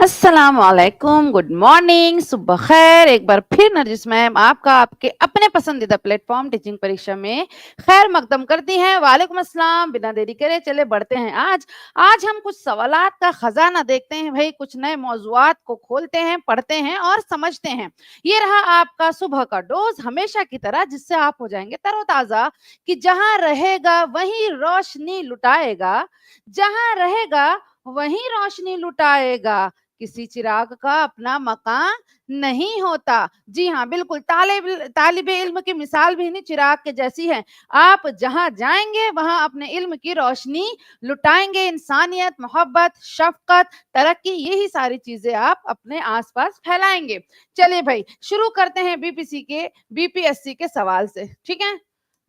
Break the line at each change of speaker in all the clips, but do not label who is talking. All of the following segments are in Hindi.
अस्सलाम वालेकुम, गुड मॉर्निंग, सुबह खैर। एक बार फिर नरजिस मैम आपका आपके अपने पसंदीदा प्लेटफॉर्म टीचिंग परीक्षा में खैर मकदम करती हैं। वालेकुम अस्सलाम। बिना देरी करे चले बढ़ते हैं। आज हम कुछ सवालात का खजाना देखते हैं भाई, कुछ नए मौजुआत को खोलते हैं, पढ़ते हैं और समझते हैं। ये रहा आपका सुबह का डोज, हमेशा की तरह, जिससे आप हो जाएंगे तरोताजा कि जहां रहेगा वहीं रोशनी लुटाएगा, जहां रहेगा वहीं रोशनी लुटाएगा, किसी चिराग का अपना मकान नहीं होता। जी हाँ, बिल्कुल। तालिबे इल्म की मिसाल भी नहीं चिराग के जैसी है। आप जहां जाएंगे वहां अपने इल्म की रोशनी लुटाएंगे। इंसानियत, मोहब्बत, शफकत, तरक्की, यही सारी चीजें आप अपने आसपास फैलाएंगे। चलिए भाई, शुरू करते हैं बीपीएससी के सवाल से। ठीक है,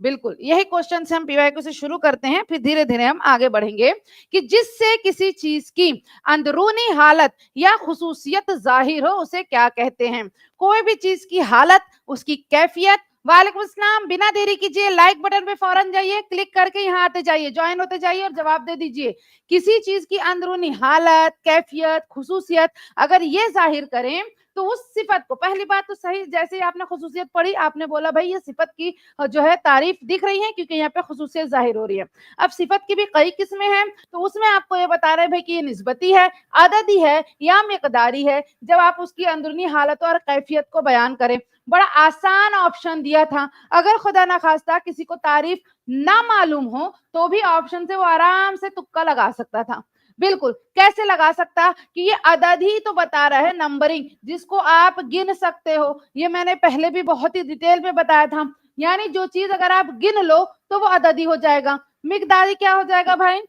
बिल्कुल यही क्वेश्चन से हम पीवाईक्यू से शुरू करते हैं, फिर धीरे धीरे हम आगे बढ़ेंगे कि जिससे किसी चीज की अंदरूनी हालत या खुसूसियत जाहिर हो उसे क्या कहते हैं। कोई भी चीज की हालत, उसकी कैफियत। वालेकुम अस्सलाम। बिना देरी कीजिए लाइक बटन पे फौरन जाइए, क्लिक करके यहाँ आते जाइए, ज्वाइन होते जाइए और जवाब दे दीजिए। किसी चीज की अंदरूनी हालत, कैफियत, खुसूसियत अगर ये जाहिर करें तो उस सिफत को, पहली बात तो सही, जैसे ही आपने खुसूसियत पढ़ी आपने बोला भाई ये सिफत की जो है तारीफ दिख रही है क्योंकि यहाँ पे खुसूसियत जाहिर हो रही है। अब सिफत की भी कई किस्में हैं, तो उसमें आपको ये बता रहे हैं भाई कि ये निस्बती है, अददी है या मिकदारी है, जब आप उसकी अंदरूनी हालत और कैफियत को बयान करें। बड़ा आसान ऑप्शन दिया था। अगर खुदा ना खास्ता किसी को तारीफ ना मालूम हो तो भी ऑप्शन से वो आराम से तुक्का लगा सकता था। बिल्कुल, कैसे लगा सकता कि ये अदद ही तो बता रहा है, नंबरिंग, जिसको आप गिन सकते हो। ये मैंने पहले भी बहुत ही डिटेल में बताया था। यानी जो चीज अगर आप गिन लो तो वो अददी हो जाएगा। मिकदारी क्या हो जाएगा भाई?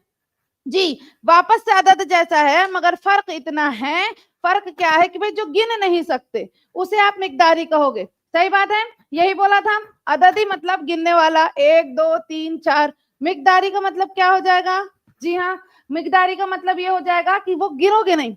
जी, वापस से अदद जैसा है मगर फर्क इतना है, फर्क क्या है कि भाई जो गिन नहीं सकते उसे आप मिकदारी कहोगे। सही बात है, यही बोला था। अददी मतलब गिनने वाला, 1 2 3 4। मिकदारी का मतलब क्या हो जाएगा? जी हाँ, मिकदारी का मतलब ये हो जाएगा कि वो गिनोगे नहीं।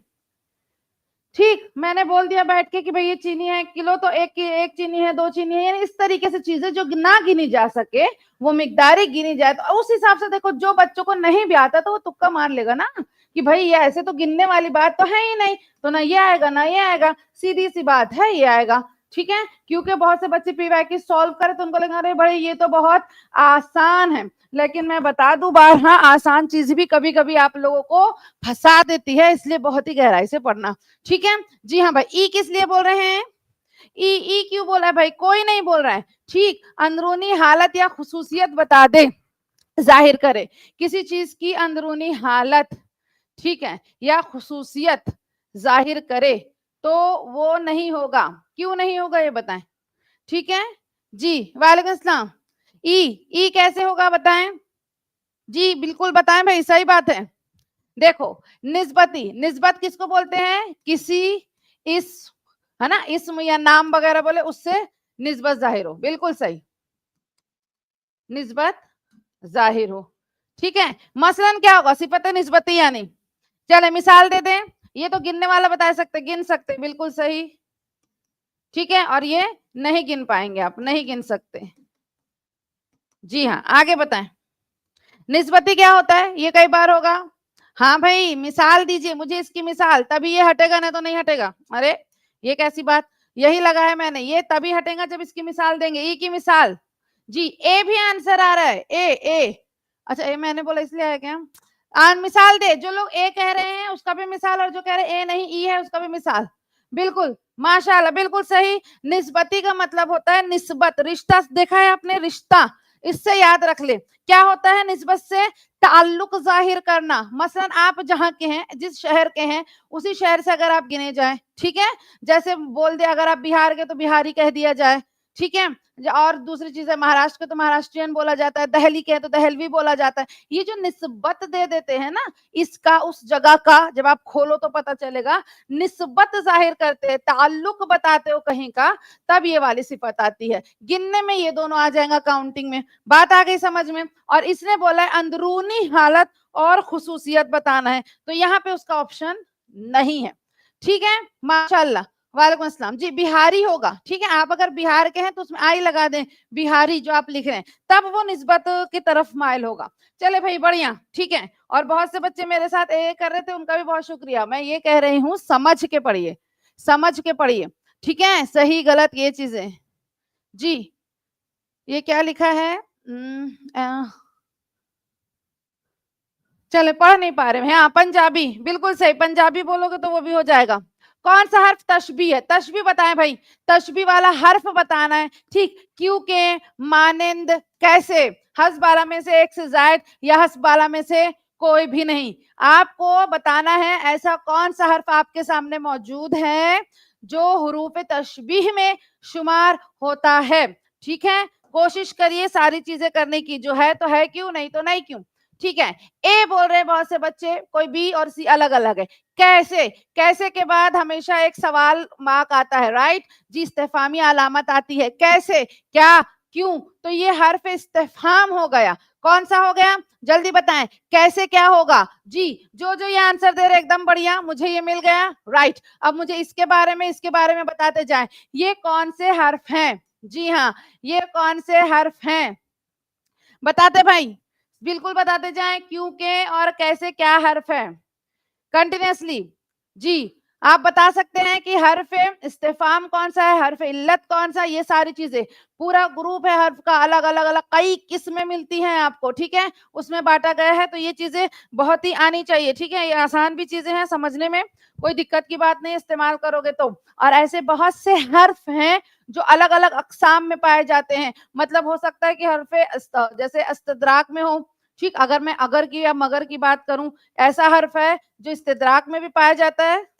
ठीक, मैंने बोल दिया बैठ के कि भाई ये चीनी है किलो, तो एक चीनी है, 2 चीनी है, यानी इस तरीके से चीजें जो ना गिनी जा सके वो मिकदारी गिनी जाए। तो उस हिसाब से देखो, जो बच्चों को नहीं भी आता तो वो तुक्का मार लेगा ना कि भाई ये ऐसे तो गिनने वाली बात तो है ही नहीं, तो ना ये आएगा ना ये आएगा, सीधी सी बात है ये आएगा। ठीक है, क्योंकि बहुत से बच्चे पीवाईक्यू सॉल्व करे तो उनको लगा अरे भाई ये तो बहुत आसान है। लेकिन मैं बता दूं बार, हाँ, आसान चीज भी कभी कभी आप लोगों को फंसा देती है, इसलिए बहुत ही गहराई से पढ़ना। ठीक है, जी हाँ भाई। ई किस लिए बोल रहे हैं? ई ई क्यों बोला है भाई? कोई नहीं बोल रहा है। ठीक, अंदरूनी हालत या खुसूसियत बता दे, जाहिर करे किसी चीज की अंदरूनी हालत, ठीक है, या खुसूसियत जाहिर करे तो वो नहीं होगा। क्यों नहीं होगा ये बताएं। ठीक है जी, वालेकुम अस्सलाम। ई ई कैसे होगा बताएं जी, बिल्कुल बताएं भाई, सही बात है। देखो, निस्बती, निस्बत किसको बोलते हैं? किसी इस, है ना, इसम या नाम वगैरह बोले उससे निस्बत जाहिर हो। बिल्कुल सही, निस्बत जाहिर हो। ठीक है, मसलन क्या होगा? सिफत निस्बती यानी, चले मिसाल दे दें। ये तो गिनने वाला बता सकते, गिन सकते, बिल्कुल सही। ठीक है, और ये नहीं गिन पाएंगे, आप नहीं गिन सकते। जी हाँ, आगे बताएं। निस्बती क्या होता है? ये कई बार होगा। हाँ भाई, मिसाल दीजिए मुझे इसकी मिसाल, तभी ये हटेगा, ना तो नहीं हटेगा। अरे ये कैसी बात, यही लगा है मैंने, ये तभी हटेगा जब इसकी मिसाल देंगे। ई की मिसाल जी, ए भी आंसर आ रहा है। ए अच्छा, ए मैंने बोला इसलिए आया क्या? मिसाल दे, जो लोग ए कह रहे हैं उसका भी मिसाल, और जो कह रहे ए नहीं ई है उसका भी मिसाल। बिल्कुल, माशाल्लाह, बिल्कुल सही। निस्बती का मतलब होता है निस्बत, रिश्ता। देखा है आपने, रिश्ता, इससे याद रख ले। क्या होता है निस्बत से? ताल्लुक जाहिर करना। मसलन आप जहां के हैं, जिस शहर के हैं, उसी शहर से अगर आप गिने जाए, ठीक है, जैसे बोल दे अगर आप बिहार के तो बिहारी कह दिया जाए। ठीक है, और दूसरी चीज है, महाराष्ट्र के तो महाराष्ट्रियन बोला जाता है, दहली के तो दहलवी बोला जाता है। ये जो निस्बत दे देते हैं ना, इसका उस जगह का, जब आप खोलो तो पता चलेगा, निस्बत जाहिर करते हैं, ताल्लुक बताते हो कहीं का, तब ये वाली सिफत आती है। गिनने में ये दोनों आ जाएगा, काउंटिंग में। बात आ गई समझ में? और इसने बोला है अंदरूनी हालत और खुसूसियत बताना है, तो यहाँ पे उसका ऑप्शन नहीं है। ठीक है, माशाल्लाह। वालेकुम अस्सलाम जी। बिहारी होगा, ठीक है। आप अगर बिहार के हैं तो उसमें आई लगा दें, बिहारी जो आप लिख रहे हैं, तब वो निस्बत की तरफ माइल होगा। चले भाई बढ़िया, ठीक है। और बहुत से बच्चे मेरे साथ ए कर रहे थे, उनका भी बहुत शुक्रिया। मैं ये कह रही हूँ समझ के पढ़िए, समझ के पढ़िए, ठीक है। सही गलत ये चीजें जी। ये क्या लिखा है? चले पढ़ नहीं पा रहे हैं। हाँ पंजाबी, बिल्कुल सही। पंजाबी बोलोगे तो वो भी हो जाएगा। कौन सा हर्फ तशबी है? तशबी बताएं भाई, तशबी वाला हर्फ बताना है, ठीक। क्यों के, मानिंद, कैसे, हस्बाला में से एक से जायद या हस्बाला में से कोई भी नहीं। आपको बताना है ऐसा कौन सा हर्फ आपके सामने मौजूद है जो हुरूफ तशबीह में शुमार होता है, ठीक है। कोशिश करिए सारी चीजें करने की, जो है तो है क्यों, नहीं तो नहीं क्यों, ठीक है। ए बोल रहे हैं बहुत से बच्चे, कोई बी और सी अलग अलग है। कैसे, कैसे के बाद हमेशा एक सवाल मार्क आता है, राइट जी। इस्तेफामी अलामत आती है, कैसे, क्या, क्यों, तो ये हर्फ इस्तेफाम हो गया। कौन सा हो गया? जल्दी बताएं, कैसे क्या होगा जी। जो जो ये आंसर दे रहे एकदम बढ़िया, मुझे ये मिल गया, राइट। अब मुझे इसके बारे में, इसके बारे में बताते जाएं, ये कौन से हर्फ हैं? जी हाँ, ये कौन से हर्फ हैं बताते भाई, बिल्कुल बताते जाएं। क्यों के और कैसे क्या हर्फ है कंटिन्यूअसली जी। आप बता सकते हैं कि हर्फ इस्तेफाम कौन सा है, हर्फ इल्लत कौन सा, ये सारी चीजें पूरा ग्रुप है हर्फ का, अलग अलग अलग कई किस्में मिलती हैं आपको, ठीक है। उसमें बांटा गया है, तो ये चीजें बहुत ही आनी चाहिए, ठीक है। ये आसान भी चीजें हैं समझने में, कोई दिक्कत की बात नहीं इस्तेमाल करोगे तो। और ऐसे बहुत से हर्फ हैं जो अलग अलग अकसाम में पाए जाते हैं। मतलब हो सकता है कि हर्फे जैसे अस्तदराक में हो, ठीक। अगर मैं अगर की या मगर की बात करूं, ऐसा हर्फ है जो इस्तिदराक में भी पाया जाता है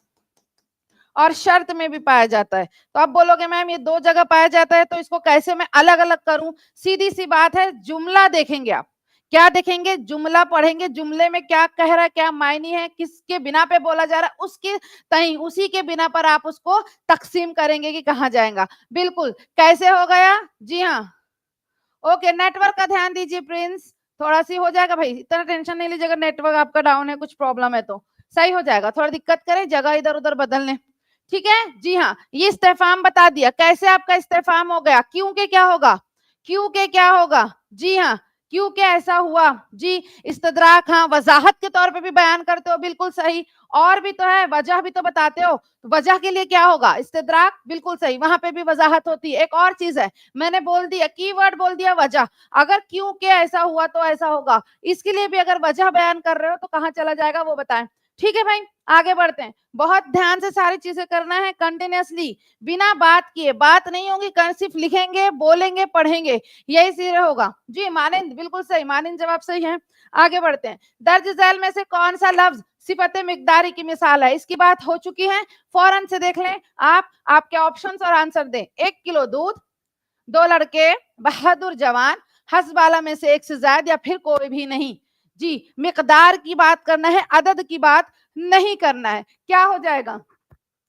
और शर्त में भी पाया जाता है। तो आप बोलोगे मैम ये दो जगह पाया जाता है, तो इसको कैसे मैं अलग अलग करूं? सीधी सी बात है, जुमला देखेंगे आप। क्या देखेंगे? जुमला पढ़ेंगे, जुमले में क्या कह रहा है, क्या मायने है, किसके बिना पे बोला जा रहा है, उसके तहीं उसी के बिना पर आप उसको तकसीम करेंगे कि कहाँ जाएगा। बिल्कुल, कैसे हो गया? जी हाँ, ओके। नेटवर्क का ध्यान दीजिए प्रिंस, थोड़ा सी हो जाएगा भाई, इतना टेंशन नहीं लीजिएगा। नेटवर्क आपका डाउन है, कुछ प्रॉब्लम है तो सही हो जाएगा। थोड़ा दिक्कत करें, जगह इधर उधर बदल लें, ठीक है जी हाँ। ये इस्तेफाम बता दिया, कैसे आपका इस्तेफाम हो गया। क्यों के क्या होगा, क्यों के क्या होगा, जी हाँ। क्यों के ऐसा हुआ जी, इस्तदराक, हाँ वजाहत के तौर पे भी बयान करते हो, बिल्कुल सही। और भी तो है, वजह भी तो बताते हो, वजह के लिए क्या होगा, इस्तदराक, बिल्कुल सही, वहां पे भी वजाहत होती है। एक और चीज है, मैंने बोल दिया, कीवर्ड बोल दिया वजह। अगर क्यों के ऐसा हुआ तो ऐसा होगा, इसके लिए भी अगर वजह बयान कर रहे हो तो कहाँ चला जाएगा वो बताएं, ठीक है भाई। आगे बढ़ते हैं, बहुत ध्यान से सारी चीजें करना है कंटिन्यूअसली, बिना बात किए। बात नहीं होगी, सिर्फ लिखेंगे, बोलेंगे, पढ़ेंगे, यही सिरे होगा जी। मानिंद, बिल्कुल सही, मानिंद जवाब सही है। आगे बढ़ते हैं, दर्ज झैल में से कौन सा लफ्ज सिफत मिकदारी की मिसाल है? इसकी बात हो चुकी है, फौरन से देख लें आप। आपके ऑप्शंस और आंसर दें। 1 किलो दूध, 2 लड़के, बहादुर जवान, हस्बाला में से एक से ज्यादा या फिर कोई भी नहीं जी। मिकदार की बात करना है, अदद की बात नहीं करना है। क्या हो जाएगा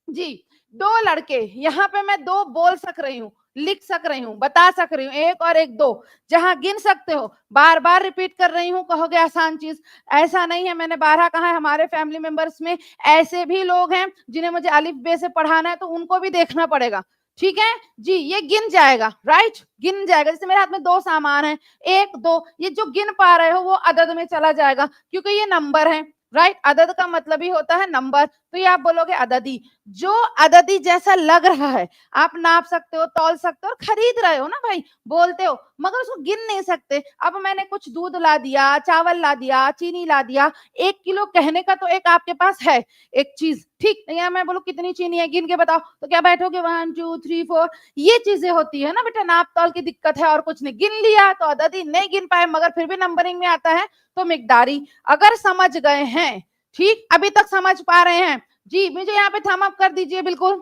जी? 2 लड़के, यहाँ पे मैं दो बोल सक रही हूँ, लिख सक रही हूँ, बता सक रही हूँ, एक और एक दो, जहां गिन सकते हो। बार बार रिपीट कर रही हूँ, कहोगे आसान चीज, ऐसा नहीं है। मैंने 12 कहा है, हमारे फैमिली मेंबर्स में ऐसे भी लोग हैं जिन्हें मुझे अलिफ बे से पढ़ाना है, तो उनको भी देखना पड़ेगा, ठीक है जी। ये गिन जाएगा, राइट, गिन जाएगा। जैसे मेरे हाथ में 2 सामान है, 1 2, ये जो गिन पा रहे हो वो अदद में चला जाएगा, क्योंकि ये नंबर है, राइट। अदद का मतलब ही होता है नंबर, तो ये आप बोलोगे अददी। जो अददी जैसा लग रहा है, आप नाप सकते हो, तौल सकते हो, और खरीद रहे हो ना भाई, बोलते हो, मगर उसको गिन नहीं सकते। अब मैंने कुछ दूध ला दिया, चावल ला दिया, चीनी ला दिया, 1 किलो कहने का तो एक आपके पास है एक चीज, ठीक। या मैं बोलूं कितनी चीनी है, गिन के बताओ, तो क्या बैठोगे 1 2 3 4, ये चीजें होती है ना बेटा, नाप तौल की दिक्कत है और कुछ नहीं। गिन लिया तो अददी, नहीं गिन पाए मगर फिर भी नंबरिंग में आता है तो मिकदारी। अगर समझ गए हैं, ठीक, अभी तक समझ पा रहे हैं जी, मुझे यहाँ पे थम अप कर दीजिए, बिल्कुल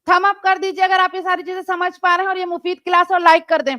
थम अप कर दीजिए अगर आप ये सारी चीजें समझ पा रहे हैं। और ये मुफीद क्लास, और लाइक कर दें,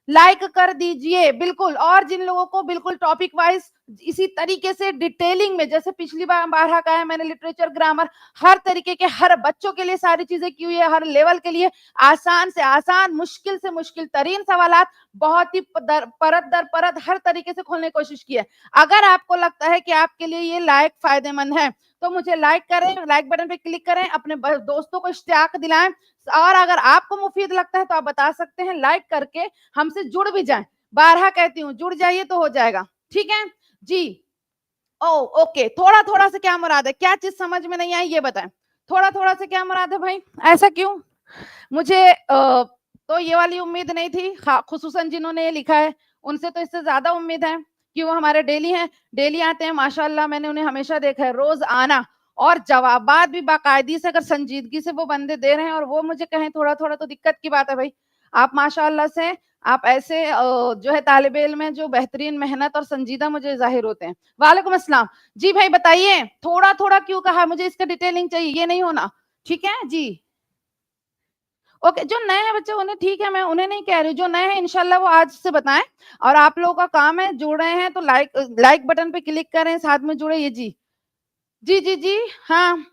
लाइक कर दीजिए बिल्कुल। और जिन लोगों को बिल्कुल टॉपिक वाइज इसी तरीके से डिटेलिंग में, जैसे पिछली बार 12 का है मैंने लिटरेचर, ग्रामर, हर तरीके के, हर बच्चों के लिए सारी चीजें की हुई है, हर लेवल के लिए आसान से आसान, मुश्किल से मुश्किल तरीन सवालात बहुत ही परत दर परत हर तरीके से खोलने की कोशिश की है। अगर आपको लगता है कि आपके लिए ये लायक फायदेमंद है तो मुझे लाइक करें, लाइक बटन पे क्लिक करें, अपने दोस्तों को इश्तियाक दिलाएं, और अगर आपको मुफीद लगता है तो आप बता सकते हैं, लाइक करके हमसे जुड़ भी जाएं। 12 कहती हूँ, जुड़ जाइए तो हो जाएगा, ठीक है जी। ओ ओके, थोड़ा थोड़ा से क्या मुराद है, क्या चीज समझ में नहीं आई ये बताएं, थोड़ा थोड़ा से क्या मुराद है भाई, ऐसा क्यों? मुझे तो ये वाली उम्मीद नहीं थी, खुसूसन जिन्होंने ये लिखा है उनसे तो इससे ज्यादा उम्मीद है कि वो हमारे डेली हैं, डेली आते हैं माशाल्लाह, मैंने उन्हें हमेशा देखा है रोज आना, और जवाबात भी बाकायदी से, अगर संजीदगी से वो बंदे दे रहे हैं और वो मुझे कहें थोड़ा थोड़ा, तो दिक्कत की बात है भाई। आप माशाल्लाह से, आप ऐसे जो है तालिबे इल्म में जो बेहतरीन मेहनत और संजीदा मुझे जाहिर होते हैं। वालेकुम अस्सलाम जी भाई, बताइए थोड़ा थोड़ा क्यों कहा, मुझे इसका डिटेलिंग चाहिए, ये नहीं होना, ठीक है जी। ओके, जो नए हैं बच्चे उन्हें ठीक है, मैं उन्हें नहीं कह रही, जो नए हैं इंशाल्लाह वो आज से बताएं, और आप लोगों का काम है, जुड़ रहे हैं तो लाइक बटन पे क्लिक करें, साथ में जुड़े, ये जी जी जी जी हाँ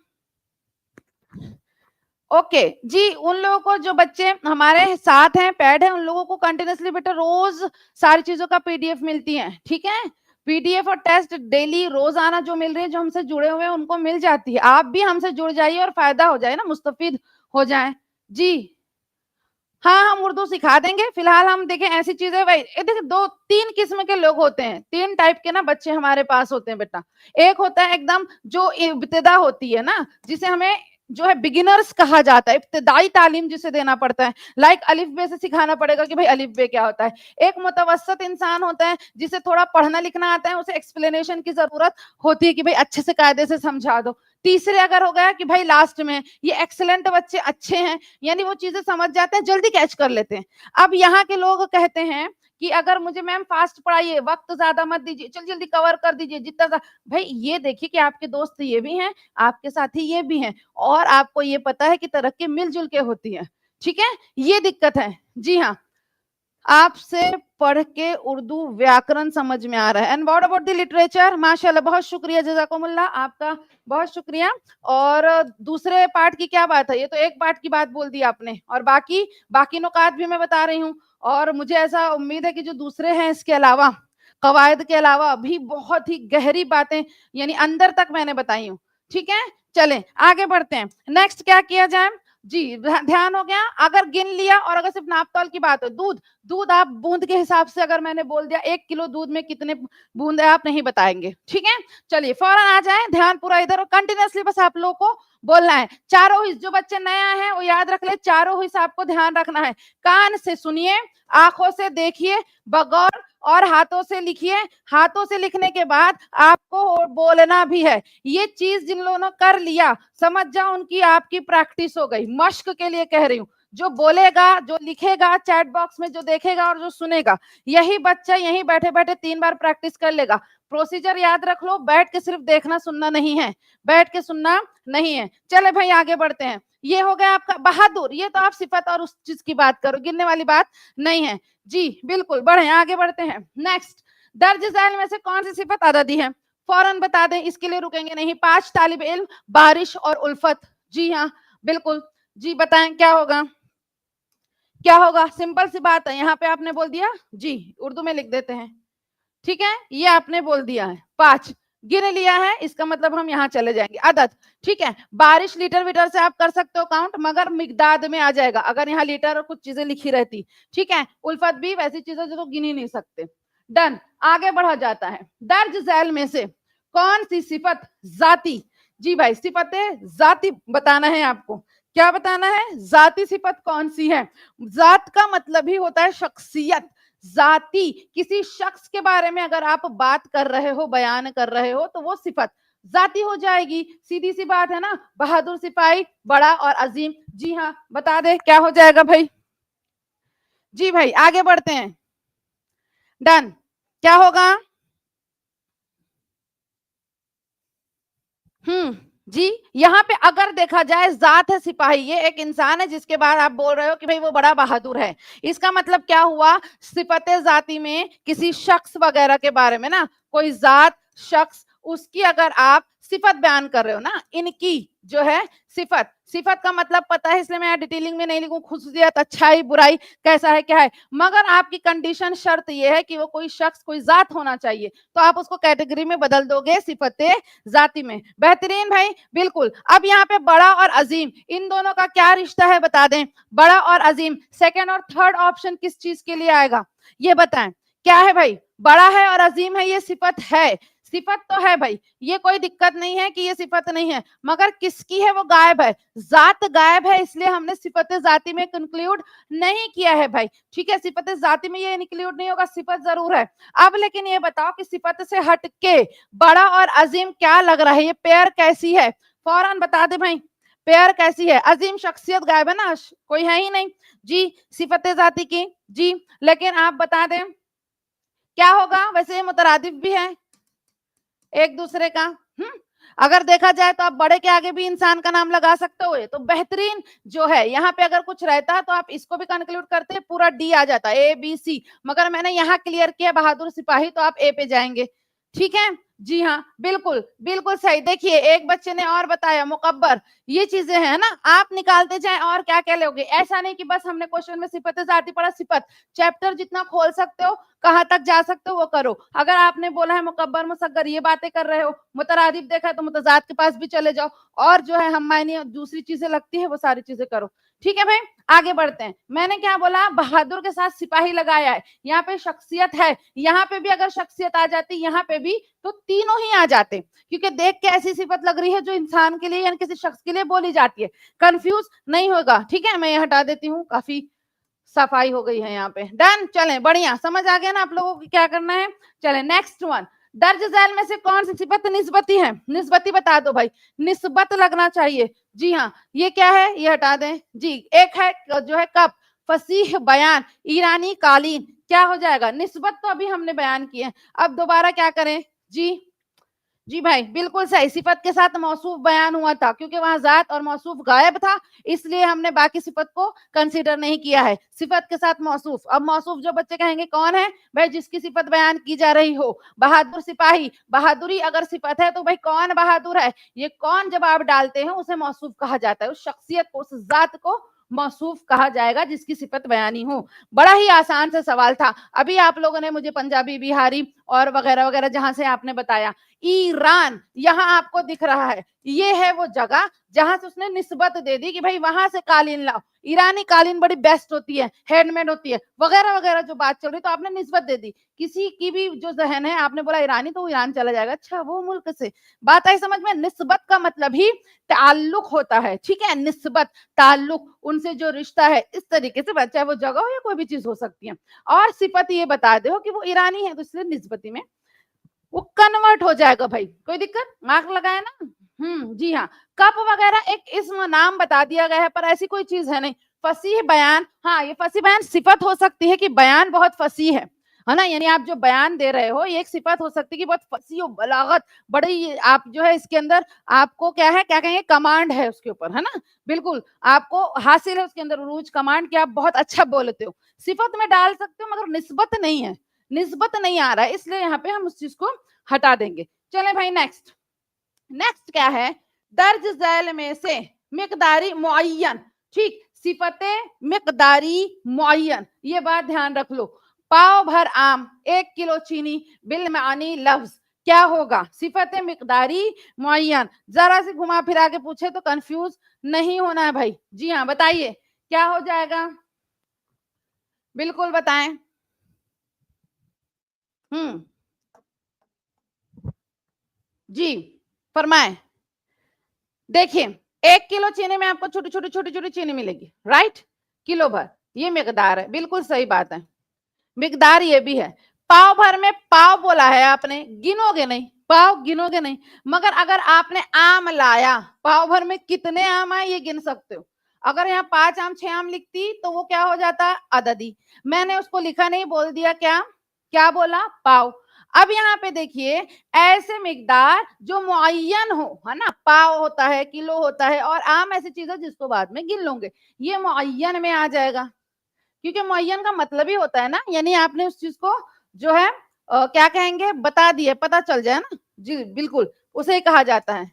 ओके जी। उन लोगों को जो बच्चे हमारे साथ हैं, पैड है, उन लोगों को कंटिन्यूसली बेटा रोज सारी चीजों का पीडीएफ मिलती है, ठीक है, पीडीएफ और टेस्ट डेली रोजाना जो मिल रही है, जो हमसे जुड़े हुए हैं उनको मिल जाती है, आप भी हमसे जुड़ जाइए और फायदा हो जाए ना, मुस्तफिद हो जाए जी। हाँ, हम उर्दू सिखा देंगे, फिलहाल हम देखें ऐसी चीजें भाई, देखिए दो तीन किस्म के लोग होते हैं, तीन टाइप के ना बच्चे हमारे पास होते हैं बेटा। एक होता है एकदम जो इब्तिदा होती है ना, जिसे हमें जो है बिगिनर्स कहा जाता है, इब्तिदाई तालीम जिसे देना पड़ता है, लाइक अलिफ बे से सिखाना पड़ेगा कि भाई अलिफ बे क्या होता है। एक मुतवसत इंसान होता है जिसे थोड़ा पढ़ना लिखना आता है, उसे एक्सप्लेनेशन की जरूरत होती है कि भाई अच्छे से कायदे से समझा दो। तीसरे अगर हो गया कि भाई लास्ट में ये एक्सेलेंट बच्चे अच्छे हैं, यानी वो चीजें समझ जाते हैं, जल्दी कैच कर लेते हैं। अब यहाँ के लोग कहते हैं कि अगर मुझे मैम फास्ट पढ़ाइए, वक्त ज्यादा मत दीजिए, जल्दी जल्दी कवर कर दीजिए जितना, भाई ये देखिए कि आपके दोस्त ये भी हैं, आपके साथी ये भी हैं, और आपको ये पता है कि तरक्की मिलजुल के होती है, ठीक है, ये दिक्कत है जी हाँ। आपसे पढ़ के उर्दू व्याकरण समझ में आ रहा है, and what about the literature, माशाल्लाह, बहुत शुक्रिया, जज़ाकुमुल्लाह, आपका बहुत शुक्रिया। और दूसरे पार्ट की क्या बात है, ये तो एक पार्ट की बात बोल दी आपने, और बाकी बाकी नुकात भी मैं बता रही हूँ, और मुझे ऐसा उम्मीद है कि जो दूसरे हैं इसके अलावा, कवायद के अलावा भी बहुत ही गहरी बातें यानी अंदर तक मैंने बताई हूँ, ठीक है। चलें आगे बढ़ते हैं, नेक्स्ट क्या किया जाए जी, ध्यान हो गया, अगर गिन लिया, और अगर सिर्फ नापतोल की बात हो, दूध, दूध आप बूंद के हिसाब से, अगर मैंने बोल दिया 1 किलो दूध में कितने बूंद है, आप नहीं बताएंगे, ठीक है। चलिए फौरन आ जाए, ध्यान पूरा इधर, और कंटिन्यूसली बस आप लोगों को बोलना है, चारों हिस्स, जो बच्चे नया है वो याद रख ले, चारों हिस्स आपको ध्यान रखना है, कान से सुनिए, आंखों से देखिए, बगौर, और हाथों से लिखिए, हाथों से लिखने के बाद आपको बोलना भी है। ये चीज जिन लोगों ने कर लिया, समझ जाओ उनकी आपकी प्रैक्टिस हो गई, मश्क के लिए कह रही हूँ, जो बोलेगा, जो लिखेगा चैट बॉक्स में, जो देखेगा और जो सुनेगा, यही बच्चा यहीं बैठे बैठे 3 बार प्रैक्टिस कर लेगा। प्रोसीजर याद रख लो, बैठ के सिर्फ देखना सुनना नहीं है, बैठ के सुनना नहीं है। चले भाई आगे बढ़ते हैं, ये हो गया आपका बहादुर, ये तो आप सिफत और उस चीज की बात करो, गिनने वाली बात नहीं है जी, बिल्कुल, बढ़े आगे बढ़ते हैं। नेक्स्ट, दर्ज झैल में से कौन सी सिफत अददी है, फौरन बता दें, इसके लिए रुकेंगे नहीं। 5 तालिब इल्म, बारिश और उल्फत, जी हाँ बिल्कुल जी, बताएं क्या होगा, क्या होगा, सिंपल सी बात है, यहाँ पे आपने बोल दिया जी, उर्दू में लिख देते हैं, ठीक है, ये आपने बोल दिया है 5 गिन लिया है, इसका मतलब हम यहाँ चले जाएंगे अदद, ठीक है। बारिश लीटर वीटर से आप कर सकते हो काउंट, मगर मिकदाद में आ जाएगा अगर यहाँ लीटर और कुछ चीजें लिखी रहती, ठीक है। उल्फत भी वैसी चीजें जो तो गिन ही नहीं सकते। डन, आगे बढ़ा जाता है, दर्ज झैल में से कौन सी सिफत जाती, जी भाई सिफत जाती बताना है आपको, क्या बताना है, जाती सिफत कौन सी है। जात का मतलब ही होता है शख्सियत, जाती, किसी शख्स के बारे में अगर आप बात कर रहे हो, बयान कर रहे हो, तो वो सिफत जाती हो जाएगी, सीधी सी बात है ना। बहादुर सिपाही, बड़ा और अजीम, जी हाँ बता दे क्या हो जाएगा भाई, जी भाई आगे बढ़ते हैं, डन, क्या होगा, जी, यहाँ पे अगर देखा जाए जात है सिपाही, ये एक इंसान है जिसके बाद आप बोल रहे हो कि भाई वो बड़ा बहादुर है। इसका मतलब क्या हुआ, सिफते जाती में किसी शख्स वगैरह के बारे में ना, कोई जात शख्स उसकी अगर आप सिफत बयान कर रहे हो ना, इनकी जो है सिफत, सिफत का मतलब पता है इसलिए मैं यहाँ डिटेलिंग में नहीं लिखूं, खुसूसियत, अच्छाई, बुराई, कैसा है क्या है, मगर आपकी कंडीशन शर्त ये है कि वो कोई शख्स कोई जात होना चाहिए, तो आप उसको कैटेगरी में बदल दोगे सिफते जाती में। बेहतरीन भाई, बिल्कुल। अब यहाँ पे बड़ा और अजीम, इन दोनों का क्या रिश्ता है बता दें। बड़ा और अजीम, सेकंड और थर्ड ऑप्शन किस चीज के लिए आएगा ये बताएं। क्या है भाई, बड़ा है और अजीम है, ये सिफत है, सिफत तो है भाई, ये कोई दिक्कत नहीं है कि ये सिफत नहीं है, मगर किसकी है, वो गायब है, जात गायब है, इसलिए हमने सिफत जाती में कंक्लूड नहीं किया है भाई। ठीक है, सिफत जाती में ये इंक्लूड नहीं होगा, सिफत जरूर है। अब लेकिन ये बताओ कि सिफत से हटके बड़ा और अजीम क्या लग रहा है, ये पेयर कैसी है, फौरन बता दे भाई, पेयर कैसी है। अजीम शख्सियत गायब है ना, कोई है ही नहीं जी, सिफत जाती की जी, लेकिन आप बता दें क्या होगा, वैसे मुतरादिफ भी है एक दूसरे का। अगर देखा जाए तो आप बड़े के आगे भी इंसान का नाम लगा सकते हो, तो बेहतरीन जो है, यहाँ पे अगर कुछ रहता तो आप इसको भी कंक्लूड करते, पूरा डी आ जाता, ए बी सी, मगर मैंने यहाँ क्लियर किया बहादुर सिपाही, तो आप ए पे जाएंगे। ठीक है, जी हाँ, बिल्कुल बिल्कुल सही। देखिए एक बच्चे ने और बताया मुकब्बर, ये चीजें हैं ना, आप निकालते जाए और क्या क्या लोगे, ऐसा नहीं कि बस हमने क्वेश्चन में सिफत जाती पढ़ा, सिफत चैप्टर जितना खोल सकते हो, कहां तक जा सकते हो वो करो। अगर आपने बोला है मुकब्बर मुसग्गर ये बातें कर रहे हो, मुतरादिफ देखा है तो मुतजाद के पास भी चले जाओ, और जो है हम मायने दूसरी चीजें लगती है वो सारी चीजें करो। ठीक है भाई, आगे बढ़ते हैं। मैंने क्या बोला, बहादुर के साथ सिपाही लगाया है, यहाँ पे शख्सियत है, यहाँ पे भी अगर शख्सियत आ जाती यहाँ पे भी, तो तीनों ही आ जाते, क्योंकि देख के ऐसी सिफत लग रही है जो इंसान के लिए या किसी शख्स के लिए बोली जाती है, कंफ्यूज नहीं होगा। ठीक है, मैं ये हटा देती हूँ, काफी सफाई हो गई है यहाँ पे। डन, चलें, बढ़िया, समझ आ गया ना आप लोगों को क्या करना है। चलें नेक्स्ट वन, दर्ज झैल में से कौन सी सिफत निस्बती है, निस्बती बता दो भाई, निस्बत लगना चाहिए। जी हाँ, ये क्या है, ये हटा दें जी। एक है जो है कब, फसीह बयान, ईरानी कालीन, क्या हो जाएगा, निस्बत तो अभी हमने बयान किए, अब दोबारा क्या करें जी। जी भाई, बिल्कुल सही, सिफत के साथ मौसूफ बयान हुआ था, क्योंकि वहां जात और मौसूफ गायब था, इसलिए हमने बाकी सिफत को कंसीडर नहीं किया है, सिफत के साथ मौसूफ। अब मौसूफ जो बच्चे कहेंगे कौन है भाई, जिसकी सिफत बयान की जा रही हो, बहादुर सिपाही, बहादुरी अगर सिफत है तो भाई कौन बहादुर है, ये कौन जब आप डालते हैं उसे मौसूफ कहा जाता है, उस शख्सियत को, उस जात को मौसूफ कहा जाएगा जिसकी सिफत बयानी हो। बड़ा ही आसान से सवाल था, अभी आप लोगों ने मुझे पंजाबी, बिहारी और वगैरह वगैरह जहां से आपने बताया, ईरान यहां आपको दिख रहा है, ये है वो जगह जहां से उसने निस्बत दे दी कि भाई वहां से कालीन लाओ, ईरानी कालीन बड़ी बेस्ट होती है, हैंडमेड होती है, वगैरह वगैरह जो बात चल रही, तो आपने निस्बत दे दी, किसी की भी जो जहन है, आपने बोला ईरानी तो ईरान चला जाएगा, अच्छा वो मुल्क से, बात आई समझ में। निस्बत का मतलब ही ताल्लुक होता है, ठीक है, निस्बत ताल्लुक, उनसे जो रिश्ता है, इस तरीके से, चाहे वो जगह हो या कोई भी चीज हो सकती है। और सिफत ये बता दो कि वो ईरानी है, तो इसलिए निस्बती में वो कन्वर्ट हो जाएगा भाई, कोई दिक्कत, मार्क लगाया ना। जी हाँ, कप वगैरह एक इसम नाम बता दिया गया है, पर ऐसी कोई चीज है नहीं। फसीह बयान, हाँ ये फसीह बयान सिफत हो सकती है कि बयान बहुत फसीह है ना, यानी आप जो बयान दे रहे हो ये एक सिफत हो सकती है कि बहुत फसी हो, बलागत बड़ी, आप जो है इसके अंदर आपको क्या है, क्या कहेंगे, कमांड है उसके ऊपर, है ना, बिल्कुल आपको हासिल है उसके अंदर उरूज, कमांड, कि आप बहुत अच्छा बोलते हो, सिफत में डाल सकते हो, मगर निस्बत नहीं है, निस्बत नहीं आ रहा है, इसलिए यहाँ पे हम उस चीज को हटा देंगे। चले भाई नेक्स्ट, नेक्स्ट क्या है, दर्ज झैल में से मिकदारी मुअय्यन, ठीक, सिफते मिकदारी मुअय्यन, ये बात ध्यान रख लो, पाव भर आम, 1 किलो चीनी, बिल मानी लफ्ज, क्या होगा, सिफते मिकदारी मुअय्यन, जरा से घुमा फिरा के पूछे तो कंफ्यूज नहीं होना है भाई। जी हाँ, बताइए क्या हो जाएगा, बिल्कुल बताएं। हम्म, जी फरमाए। देखिए 1 किलो चीनी में आपको छोटी छोटी छोटी छोटी चीनी मिलेगी, राइट, किलो भर, ये मिकदार है, बिल्कुल सही बात है, मिकदार ये भी है। पाव भर में पाव बोला है आपने, गिनोगे नहीं, पाव गिनोगे नहीं, मगर अगर आपने आम लाया, पाव भर में कितने आम आए ये गिन सकते हो, अगर यहाँ 5 आम 6 आम लिखती तो वो क्या हो जाता, अददी, मैंने उसको लिखा नहीं, बोल दिया क्या, क्या बोला, पाव। अब यहाँ पे देखिए, ऐसे मिकदार जो मुअय्यन हो, है ना, पाव होता है, किलो होता है, और आम ऐसी चीज है जिसको बाद में गिन लोगे, ये मुअय्यन में आ जाएगा, क्योंकि मुअय्यन का मतलब ही होता है ना, यानी आपने उस चीज को जो है क्या कहेंगे, बता दिए, पता चल जाए ना, जी बिल्कुल, उसे ही कहा जाता है।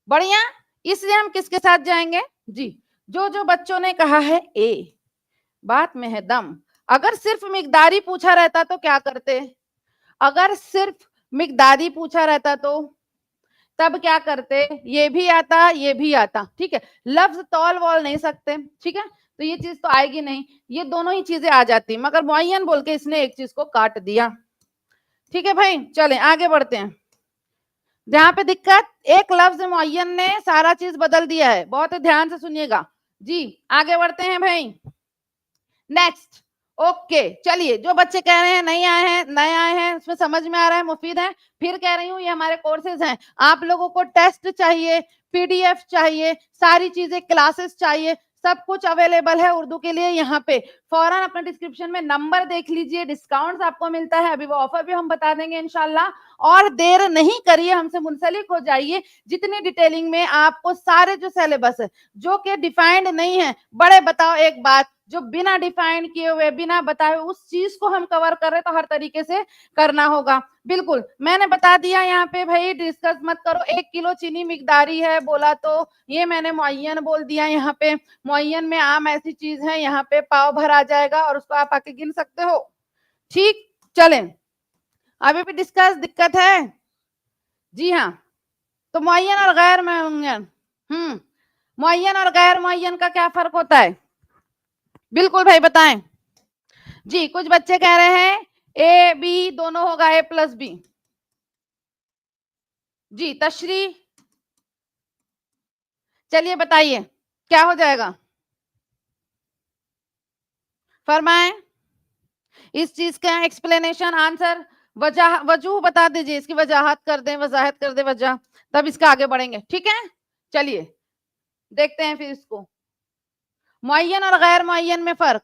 बढ़िया, इसलिए हम किसके साथ जाएंगे जी, जो जो बच्चों ने कहा है ए, बात में है दम। अगर सिर्फ मिकदारी पूछा रहता तो क्या करते, अगर सिर्फ मिकदारी पूछा रहता तो तब क्या करते, ये भी आता ये भी आता, ठीक है, लफ्ज तौल वॉल नहीं सकते, ठीक है, तो ये चीज तो आएगी नहीं, ये दोनों ही चीजें आ जाती, मगर मुअय्यन बोल के इसने एक चीज को काट दिया। ठीक है भाई, चलें आगे बढ़ते हैं। जहां पे दिक्कत, एक लफ्ज मुअय्यन ने सारा चीज बदल दिया है, बहुत ध्यान से सुनिएगा जी। आगे बढ़ते हैं भाई, नेक्स्ट। ओके चलिए, जो बच्चे कह रहे हैं नहीं आए हैं, नए आए हैं, उसमें समझ में आ रहा है, मुफीद है, फिर कह रही हूँ ये हमारे कोर्सेज हैं, आप लोगों को टेस्ट चाहिए, पीडीएफ चाहिए, सारी चीजें क्लासेस चाहिए, सब कुछ अवेलेबल है उर्दू के लिए यहाँ पे। फौरन अपने डिस्क्रिप्शन में नंबर देख लीजिए, डिस्काउंट आपको मिलता है, अभी वो ऑफर भी हम बता देंगे इंशाल्लाह, और देर नहीं करिए, हमसे मुंसलिक हो जाइए। जितनी डिटेलिंग में आपको सारे जो सिलेबस है, जो कि डिफाइंड नहीं है, बड़े बताओ एक बात, जो बिना डिफाइन किए हुए, बिना बताए उस चीज को हम कवर कर रहे, तो हर तरीके से करना होगा। बिल्कुल, मैंने बता दिया यहाँ पे भाई, डिस्कस मत करो, 1 किलो चीनी मिकदारी है बोला तो ये मैंने मुअय्यन बोल दिया, यहाँ पे मुअय्यन में आम ऐसी चीज है, यहाँ पे पाव भर आ जाएगा और उसको आप आके गिन सकते हो। ठीक, चलें अभी भी डिस्कस, दिक्कत है जी हाँ। तो मुअय्यन और गैर मुअय्यन, मुअय्यन और गैर मुअय्यन का क्या फर्क होता है, बिल्कुल भाई बताएं जी। कुछ बच्चे कह रहे हैं ए बी दोनों होगा, ए प्लस बी जी, तशरी चलिए बताइए क्या हो जाएगा, फरमाएं इस चीज का एक्सप्लेनेशन, आंसर, वजूह बता दीजिए, इसकी वजाहत कर दें, वजाहत कर दें वजह, तब इसका आगे बढ़ेंगे, ठीक है। चलिए देखते हैं फिर इसको, मुअय्यन और गैर मुअय्यन में फर्क,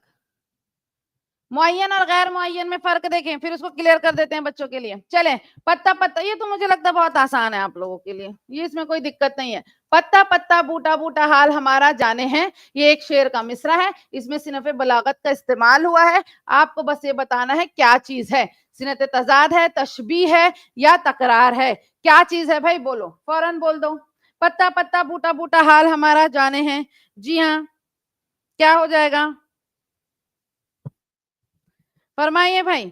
मुअय्यन और गैर मुअय्यन में फर्क देखें, फिर उसको क्लियर कर देते हैं बच्चों के लिए। चलें, पत्ता पत्ता, ये तो मुझे लगता है बहुत आसान है आप लोगों के लिए, ये इसमें कोई दिक्कत नहीं है। पत्ता पत्ता बूटा बूटा हाल हमारा जाने हैं, ये एक शेर का मिसरा है, इसमें सिनफ़े बलागत का इस्तेमाल हुआ है, आपको बस ये बताना है क्या चीज है, सिनत तजाद है, तशबीह है, या तकरार है, क्या चीज है भाई, बोलो फौरन बोल दो। पत्ता पत्ता बूटा बूटा हाल हमारा जाने हैं, जी हाँ, क्या हो जाएगा, फरमाइए भाई।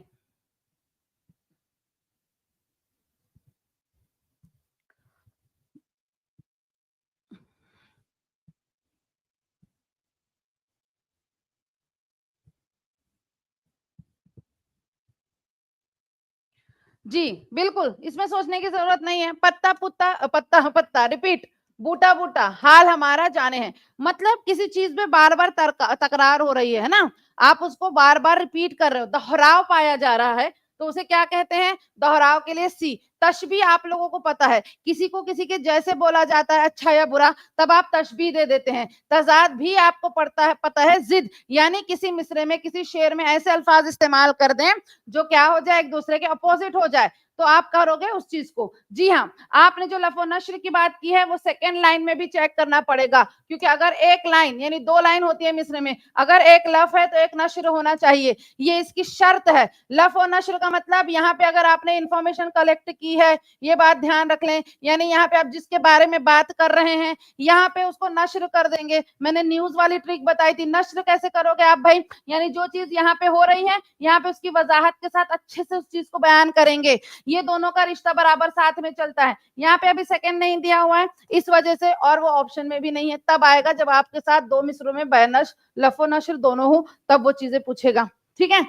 जी बिल्कुल, इसमें सोचने की जरूरत नहीं है, पत्ता पुत्ता पत्ता पत्ता रिपीट, बूटा बूटा हाल हमारा जाने हैं, मतलब किसी चीज में बार बार तकरार हो रही है ना, आप उसको बार बार रिपीट कर रहे हो, दोहराव पाया जा रहा है, तो उसे क्या कहते हैं, दोहराव के लिए सी। तशबीह आप लोगों को पता है, किसी को किसी के जैसे बोला जाता है, अच्छा या बुरा, तब आप तशबीह दे देते हैं। तजाद भी आपको पड़ता है, पता है, जिद, यानी किसी मिसरे में, किसी शेर में ऐसे अल्फाज इस्तेमाल कर दें जो क्या हो जाए, एक दूसरे के अपोजिट हो जाए, तो आप करोगे उस चीज को। जी हाँ, आपने जो लफ़ नश्र की बात की है, वो सेकेंड लाइन में भी चेक करना पड़ेगा, क्योंकि अगर एक लाइन यानी 2 लाइन होती है मिस्र में, अगर एक लफ है तो एक नश्र होना चाहिए, ये इसकी शर्त है। लफ और नश्र का मतलब, यहाँ पे अगर आपने इंफॉर्मेशन कलेक्ट की है, ये बात ध्यान रख लें, यानी यहाँ पे आप जिसके बारे में बात कर रहे हैं, यहाँ पे उसको नश्र कर देंगे। मैंने न्यूज वाली ट्रिक बताई थी, नश्र कैसे करोगे आप भाई, यानी जो चीज यहाँ पे हो रही है, यहाँ पे उसकी वजाहत के साथ अच्छे से उस चीज को बयान करेंगे, ये दोनों का रिश्ता बराबर साथ में चलता है। यहाँ पे अभी सेकंड नहीं दिया हुआ है इस वजह से, और वो ऑप्शन में भी नहीं है, तब आएगा जब आपके साथ 2 मिसरों में बैनश लफो नशर दोनों हो, तब वो चीजें पूछेगा, ठीक है।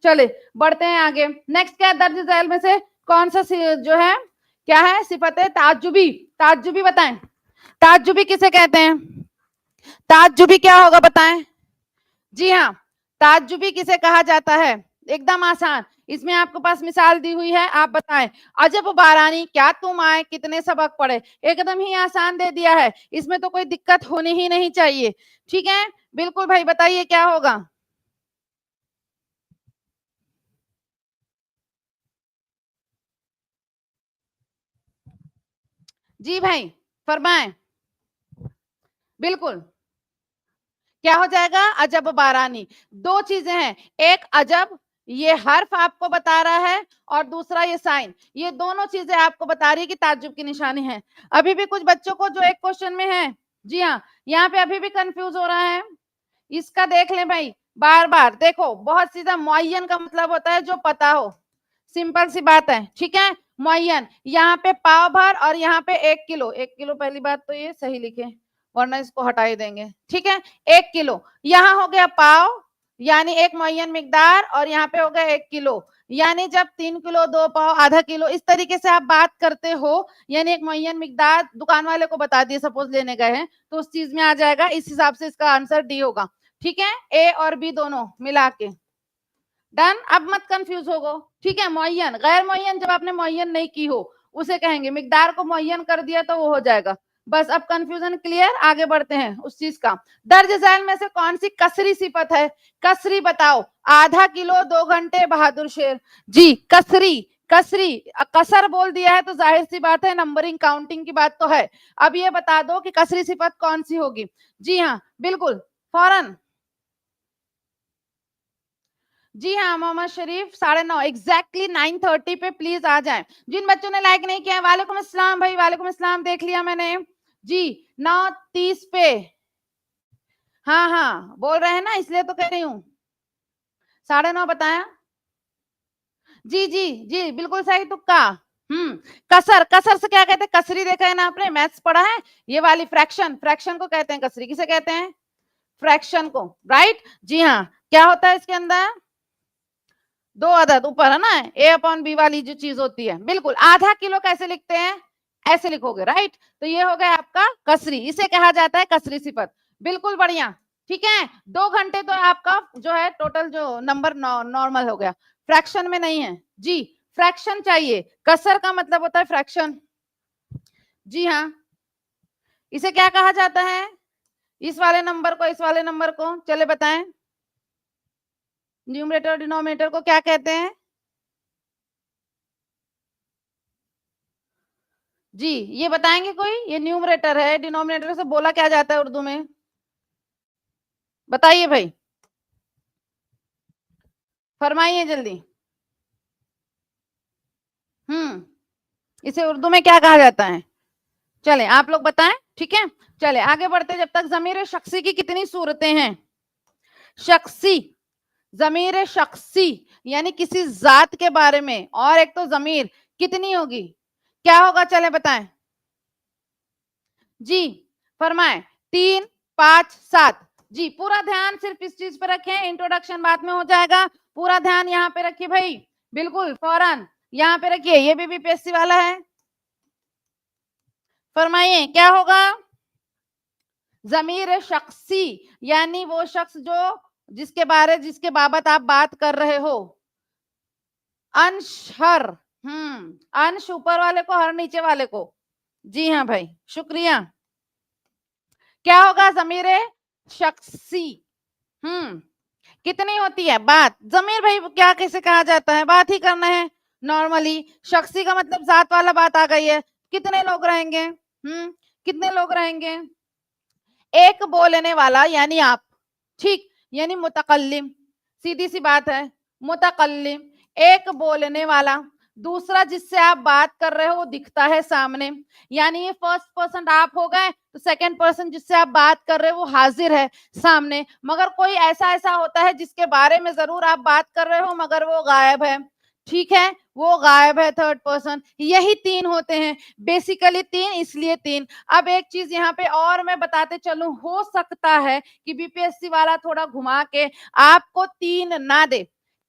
चले बढ़ते हैं आगे, नेक्स्ट क्या है, दर्ज झैल में से कौन सा जो है, क्या है, सिफत ताज्जुबी, ताज्जुबी बताएं, ताज्जुबी किसे कहते हैं, ताज्जुबी क्या होगा बताएं। जी हाँ, ताज्जुबी किसे कहा जाता है, एकदम आसान, इसमें आपके पास मिसाल दी हुई है, आप बताएं। अजब बारानी क्या तुम आए, कितने सबक पढ़े, एकदम ही आसान दे दिया है, इसमें तो कोई दिक्कत होनी ही नहीं चाहिए, ठीक है। बिल्कुल भाई बताइए क्या होगा, जी भाई फरमाएं। बिल्कुल। क्या हो जाएगा? अजब बारानी। दो चीजें हैं, एक अजब, ये हर्फ आपको बता रहा है, और दूसरा ये साइन, ये दोनों चीजें आपको बता रही है कि ताज्जुब की निशानी है। अभी भी कुछ बच्चों को जो एक क्वेश्चन में है, जी हाँ, यहाँ पे अभी भी कंफ्यूज हो रहा है, इसका देख लें भाई, बार बार देखो। बहुत सीधा, मुअय्यन का मतलब होता है जो पता हो, सिंपल सी बात है, ठीक है। मुअय्यन, यहाँ पे पाव भर और यहाँ पे 1 किलो, 1 किलो पहली बात तो ये सही लिखे, वरना इसको हटा ही देंगे, ठीक है। 1 किलो, यहाँ हो गया पाव, यानी एक मुअय्यन मिकदार, और यहाँ पे हो गया 1 किलो, यानी जब 3 किलो 2 पाव आधा किलो इस तरीके से आप बात करते हो, यानी एक मुअय्यन मिकदार दुकान वाले को बता दिए, सपोज लेने गए हैं, तो उस चीज में आ जाएगा, इस हिसाब से इसका आंसर डी होगा, ठीक है। ए और बी दोनों मिला के डन। अब मत कंफ्यूज होगो, ठीक है। मुअय्यन, गैर मुअय्यन जब आपने मुअय्यन नहीं की हो उसे कहेंगे, मिकदार को मुअय्यन कर दिया तो वो हो जाएगा। बस अब कंफ्यूजन क्लियर, आगे बढ़ते हैं उस चीज का। दर्ज झैल में से कौन सी कसरी सिफत है? कसरी बताओ। आधा किलो 2 घंटे बहादुर शेर। जी कसरी, कसरी, कसर बोल दिया है तो जाहिर सी बात है नंबरिंग काउंटिंग की बात तो है। अब ये बता दो कि कसरी सिफत कौन सी होगी। जी हाँ बिल्कुल, फौरन। जी हाँ मोहम्मद शरीफ, 9:30 एग्जैक्टली 9:30 पे प्लीज आ जाएं। जिन बच्चों ने लाइक नहीं किया है, वालेकुम अस्सलाम भाई, वालेकुम अस्सलाम, देख लिया मैंने जी। 9:30 पे, हाँ हाँ बोल रहे हैं ना, इसलिए तो कह रही हूँ। 9:30 बताया। जी जी जी बिल्कुल सही तुक्का। कसर, कसर से क्या कहते हैं? कसरी देखा है ना आपने, मैथ्स पढ़ा है, ये वाली फ्रैक्शन, फ्रैक्शन को कहते हैं कसरी। किसे कहते हैं? फ्रैक्शन को, राइट। जी हाँ, क्या होता है इसके अंदर? 2 अदद ऊपर है ना, ए अपॉन बी वाली जो चीज होती है, बिल्कुल। आधा किलो कैसे लिखते हैं? ऐसे लिखोगे, राइट। तो ये हो गया आपका कसरी, इसे कहा जाता है कसरी सिफत। बिल्कुल बढ़िया, ठीक है। 2 घंटे तो आपका जो है टोटल जो नंबर नॉर्मल हो गया, फ्रैक्शन में नहीं है जी। फ्रैक्शन चाहिए, कसर का मतलब होता है फ्रैक्शन। जी हाँ, इसे क्या कहा जाता है? इस वाले नंबर को, इस वाले नंबर को चले बताएं, न्यूमरेटर डिनोमिनेटर को क्या कहते हैं? जी ये बताएंगे कोई? ये न्यूमरेटर है, डिनोमिनेटर से बोला क्या जाता है उर्दू में? बताइए भाई, फरमाइए जल्दी। इसे उर्दू में क्या कहा जाता है? चले आप लोग बताएं, ठीक है। चले आगे बढ़ते, जब तक। जमीर शख्सी की कितनी सूरतें हैं? शख्सी, जमीर शख्सी यानी किसी जात के बारे में, और एक तो जमीर, कितनी होगी? क्या होगा चले बताएं। जी फरमाएं। 3, 5, 7। जी पूरा ध्यान सिर्फ इस चीज पे रखें, इंट्रोडक्शन बाद में हो जाएगा, पूरा ध्यान यहाँ पे रखिए भाई, बिल्कुल फौरन यहाँ पे रखिए। ये भी बीपीएससी वाला है, फरमाइए क्या होगा? जमीर शख्सी यानी वो शख्स जो, जिसके बाबत आप बात कर रहे हो। अंश हर, अंश ऊपर वाले को, हर नीचे वाले को। जी हाँ भाई शुक्रिया। क्या होगा? जमीर शख्सी। कितनी होती है बात? जमीर भाई क्या कैसे कहा जाता है? बात ही करना है नॉर्मली। शख्सी का मतलब जात वाला बात आ गई है। कितने लोग रहेंगे? कितने लोग रहेंगे? एक बोलने वाला यानी आप, ठीक, यानी मुतकल्लिम, सीधी सी बात है, मुतकल्लिम एक बोलने वाला। दूसरा जिससे आप बात कर रहे हो वो दिखता है सामने, यानी ये फर्स्ट पर्सन आप हो गए, तो सेकंड पर्सन जिससे आप बात कर रहे हो वो हाजिर है सामने। मगर कोई ऐसा ऐसा होता है जिसके बारे में जरूर आप बात कर रहे हो मगर वो गायब है, ठीक है, वो गायब है, थर्ड पर्सन। यही 3 होते हैं बेसिकली, 3 इसलिए 3। अब एक चीज यहाँ पे और मैं बताते चलूं, हो सकता है कि बीपीएससी वाला थोड़ा घुमा के आपको 3 ना दे,